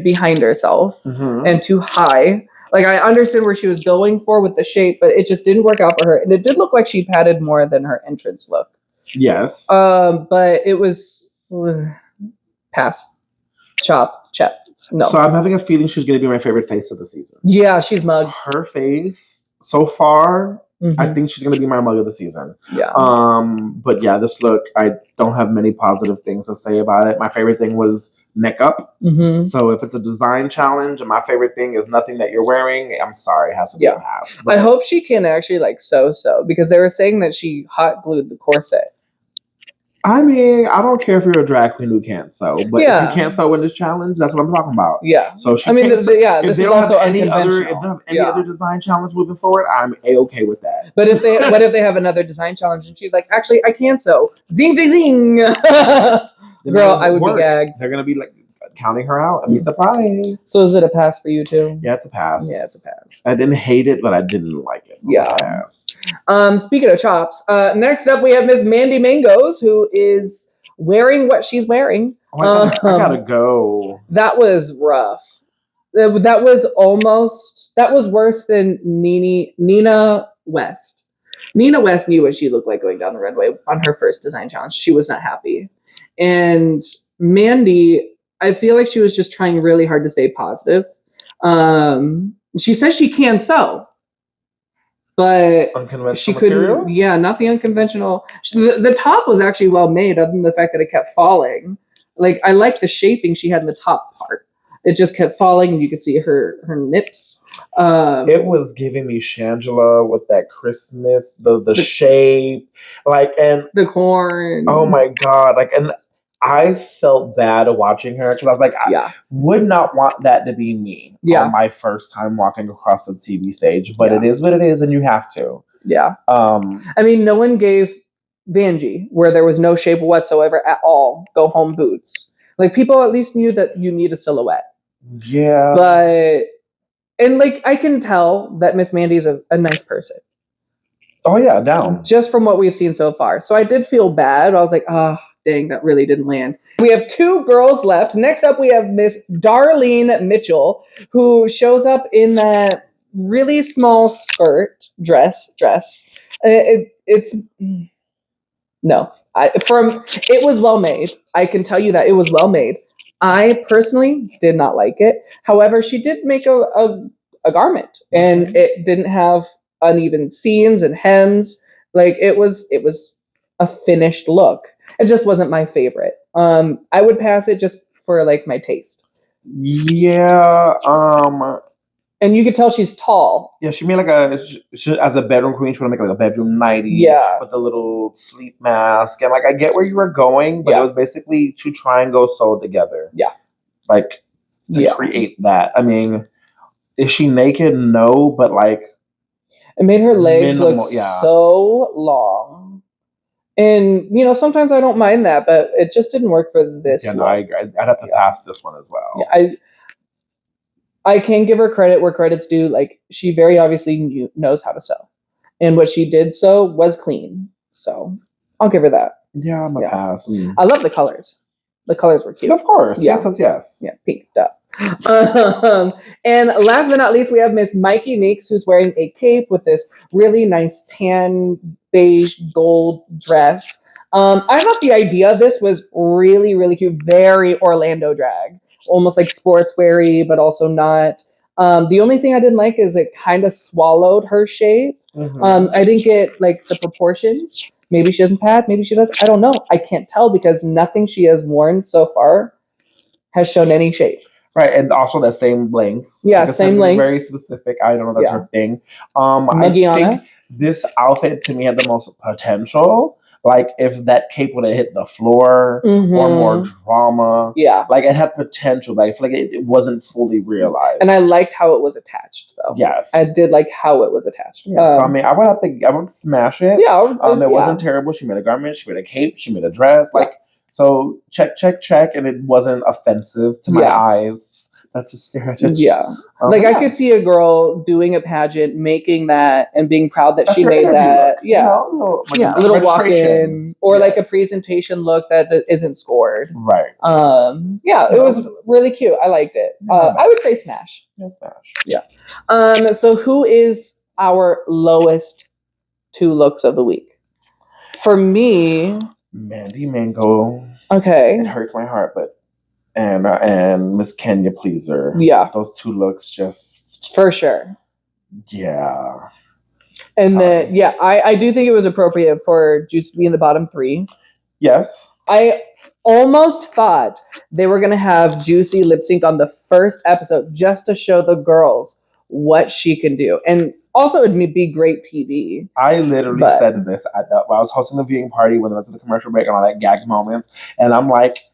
behind herself and too high. Like I understand where she was going for with the shape, but it just didn't work out for her, and it did look like she padded more than her entrance look. Yes. But it was pass. Chop. No. So I'm having a feeling she's going to be my favorite face of the season. Yeah, she's mugged. Her face so far, I think she's going to be my mug of the season. Yeah. But yeah, this look, I don't have many positive things to say about it. My favorite thing was neck up. So if it's a design challenge and my favorite thing is nothing that you're wearing, I'm sorry, it has to be a pass. I hope she can actually like sew because they were saying that she hot glued the corset. I mean, I don't care if you're a drag queen who can't sew, but if you can't sew in this challenge, that's what I'm talking about. Yeah. So she this is also unconventional. If they have any other design challenge moving forward, I'm A-okay with that. But what if they have another design challenge and she's like, actually, I can sew. Zing, zing, zing. Girl, I would be gagged. They're going to be like counting her out and be surprised. So is it a pass for you too? Yeah, it's a pass. Yeah, it's a pass. I didn't hate it, but I didn't like it. Yeah. Speaking of chops, next up we have Miss Mandy Mangoes, who is wearing what she's wearing. I gotta go. That was rough. That was worse than Nina West. Nina West knew what she looked like going down the runway on her first design challenge. She was not happy. And Mandy, I feel like she was just trying really hard to stay positive. She says she can sew, but she couldn't. Materials? Yeah, not the unconventional. The top was actually well made, other than the fact that it kept falling. Like I like the shaping she had in the top part. It just kept falling, and you could see her nips. It was giving me Shangela with that Christmas, the shape, like, and the corn. Oh my God! Like, and I felt bad watching her because I was like, I would not want that to be me on my first time walking across the TV stage. But it is what it is, and you have to. Yeah. I mean, no one gave Vanjie, where there was no shape whatsoever at all, go home boots. Like, people at least knew that you need a silhouette. Yeah. But, and like, I can tell that Miss Mandy is a nice person. Oh, yeah, down. Just from what we've seen so far. So I did feel bad. I was like, dang, that really didn't land. We have 2 girls left. Next up, we have Miss Darlene Mitchell, who shows up in that really small skirt dress. It was well made. I can tell you that it was well made. I personally did not like it. However, she did make a garment, and it didn't have uneven seams and hems. Like it was a finished look. It just wasn't my favorite. I would pass it just for like my taste. Yeah. And you could tell she's tall. Yeah, she made like as a bedroom queen, she would make like a bedroom nightie. Yeah. With a little sleep mask. And like, I get where you were going, but Yeah. it was basically two triangles sewed together. Yeah. Like, to create that. I mean, is she naked? No, but like. It made her legs minimal, look so long. And, you know, sometimes I don't mind that, but it just didn't work for this. Yeah, no, I agree. I'd have to pass this one as well. Yeah, I can give her credit where credit's due. Like, she very obviously knows how to sew. And what she did sew was clean. So I'll give her that. Yeah, I'm a pass. I love the colors. The colors were cute. Of course. Yeah. Yes. Yeah, pink. Duh. And last but not least, we have Miss Mikey Meeks, who's wearing a cape with this really nice tan beige gold dress. I thought the idea of this was really, really cute. Very Orlando drag. Almost like sportsweary, but also not. The only thing I didn't like is it kind of swallowed her shape. I didn't get like the proportions. Maybe she doesn't pad, maybe she does. I don't know. I can't tell because nothing she has worn so far has shown any shape. Right, and also that same length. Yeah, like same length. Very specific. I don't know that's her thing. Magiana. I think this outfit to me had the most potential. Like if that cape would have hit the floor or more drama. Yeah. Like it had potential, but I feel like it wasn't fully realized. And I liked how it was attached though. Yes. I did like how it was attached. Yeah, so I mean I would smash it. Yeah. It wasn't terrible. She made a garment, she made a cape, she made a dress. Like so check, and it wasn't offensive to my eyes. That's a stereotype. Yeah. I could see a girl doing a pageant, making that, and being proud that she made that. Look, you know, a little walk-in, or like a presentation look that isn't scored. Right. It was really cute. I liked it. I would say smash. Yeah. So who is our lowest two looks of the week? For me, Mandy Mango. Okay. It hurts my heart, but and Miss Kenya Pleaser. Yeah. Those two looks just for sure. Yeah. And then I do think it was appropriate for Juice to be in the bottom three. Yes. I almost thought they were gonna have Juicy lip sync on the first episode just to show the girls what she can do. And also it'd be great TV. I literally said this while I was hosting the viewing party when they went to the commercial break and all that gag moments. And I'm like,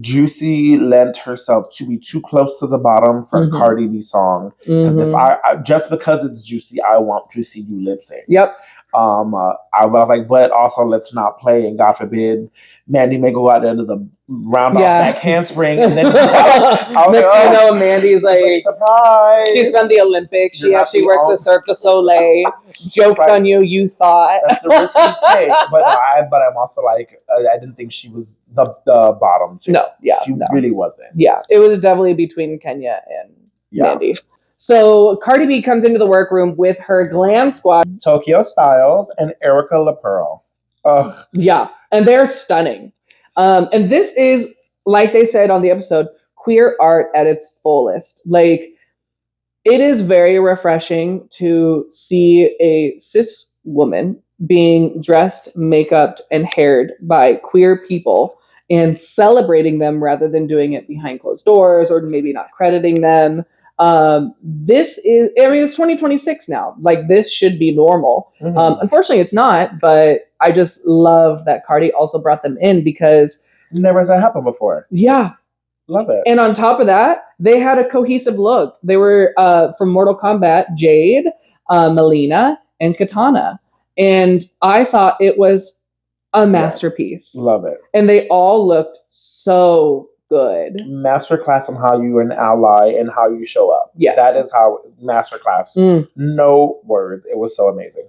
Juicy lent herself to be too close to the bottom for a Cardi B song. Because if I just because it's Juicy, I want to see you lip sync. Yep. I was like, but also let's not play, and God forbid, Mandy may go out there to the round off back handspring, and then next thing you know, Mandy's like, surprise! She's from the Olympics. She actually works with Cirque du Soleil. Jokes on you, you thought. That's the risk we take. But I'm also like, I didn't think she was the bottom two. No, she really wasn't. Yeah, it was definitely between Kenya and Mandy. So Cardi B comes into the workroom with her glam squad. Tokyo Styles and Erica LaPearl. Yeah, and they're stunning. And this is, like they said on the episode, queer art at its fullest. Like, it is very refreshing to see a cis woman being dressed, make-upped, and haired by queer people and celebrating them rather than doing it behind closed doors or maybe not crediting them. This is, I mean, it's 2026 now. Like, this should be normal. Unfortunately, it's not, but I just love that Cardi also brought them in because never has that happened before. Yeah. Love it. And on top of that, they had a cohesive look. They were from Mortal Kombat, Jade, Melina, and Katana. And I thought it was a masterpiece. Love it. And they all looked so good. Masterclass on how you're an ally and how you show up. Yes. That is how masterclass. No words. It was so amazing.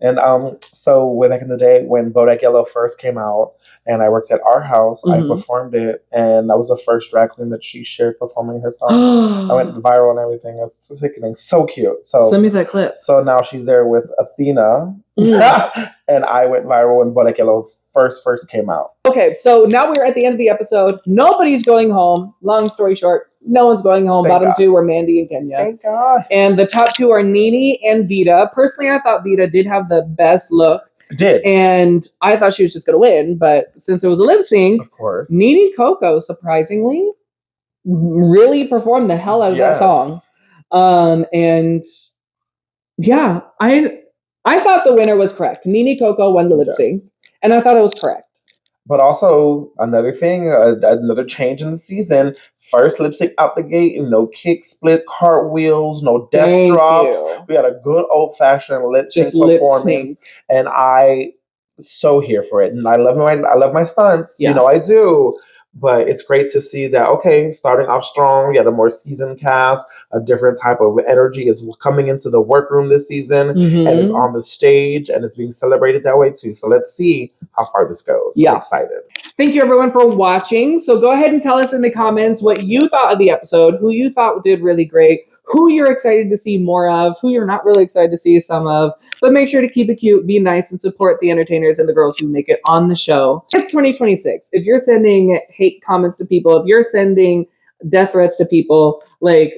And so way back in the day when Bodak Yellow first came out, and I worked at our house, I performed it, and that was the first drag queen that she shared performing her song. I went viral and everything. It was sickening, so cute. So send me that clip. So now she's there with Athena, and I went viral when Bodak Yellow first came out. Okay, so now we're at the end of the episode. Nobody's going home. Long story short, no one's going home. Thank Bottom God. two are Mandy and Kenya. Thank God. And the top two are Nene and Vita. Personally, I thought Vita did have the best look. Did. And I thought she was just going to win. But since it was a lip sync, Of course. Nene Coco, surprisingly, really performed the hell out of that song. And yeah, I thought the winner was correct. Nene Coco won the lip sync. And I thought it was correct. But also, another thing, another change in the season. First lip sync out the gate, and no kick split, cartwheels, no death drops. We had a good old-fashioned lip sync performance. And I so here for it. And I love my stunts. Yeah. You know I do. But it's great to see that, okay, starting off strong, we had a more seasoned cast, a different type of energy is coming into the workroom this season, and it's on the stage, and it's being celebrated that way too. So let's see how far this goes. Yeah. I'm excited. Thank you everyone for watching. So go ahead and tell us in the comments what you thought of the episode, who you thought did really great, who you're excited to see more of, who you're not really excited to see some of. But make sure to keep it cute, be nice, and support the entertainers and the girls who make it on the show. It's 2026. If you're sending hate comments to people, if you're sending death threats to people, like,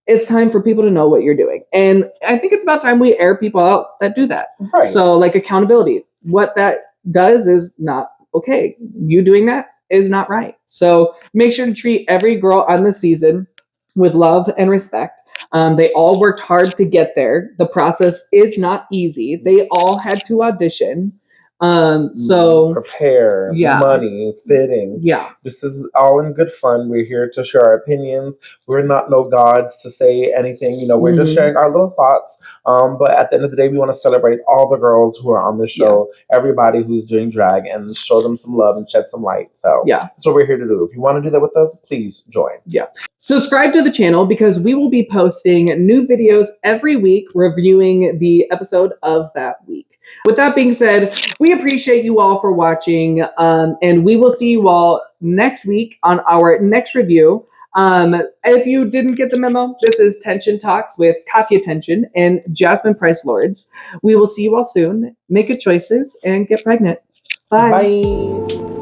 it's time for people to know what you're doing. And I think it's about time we air people out that do that. Right. So, like, accountability. What that does is not okay. You doing that is not right. So make sure to treat every girl on the season with love and respect. They all worked hard to get there. The process is not easy. They all had to audition. So prepare, money, fittings. Yeah. This is all in good fun. We're here to share our opinions. We're not no gods to say anything. You know, we're just sharing our little thoughts. But at the end of the day, we want to celebrate all the girls who are on the show, everybody who's doing drag, and show them some love and shed some light. So that's what we're here to do. If you want to do that with us, please join. Yeah. Subscribe to the channel because we will be posting new videos every week reviewing the episode of that week. With that being said, we appreciate you all for watching, and we will see you all next week on our next review. If you didn't get the memo, this is Tehnsion Talks with Katya Tehnsion and Jasmine Price Lords. We will see you all soon. Make good choices and get pregnant. Bye. Bye.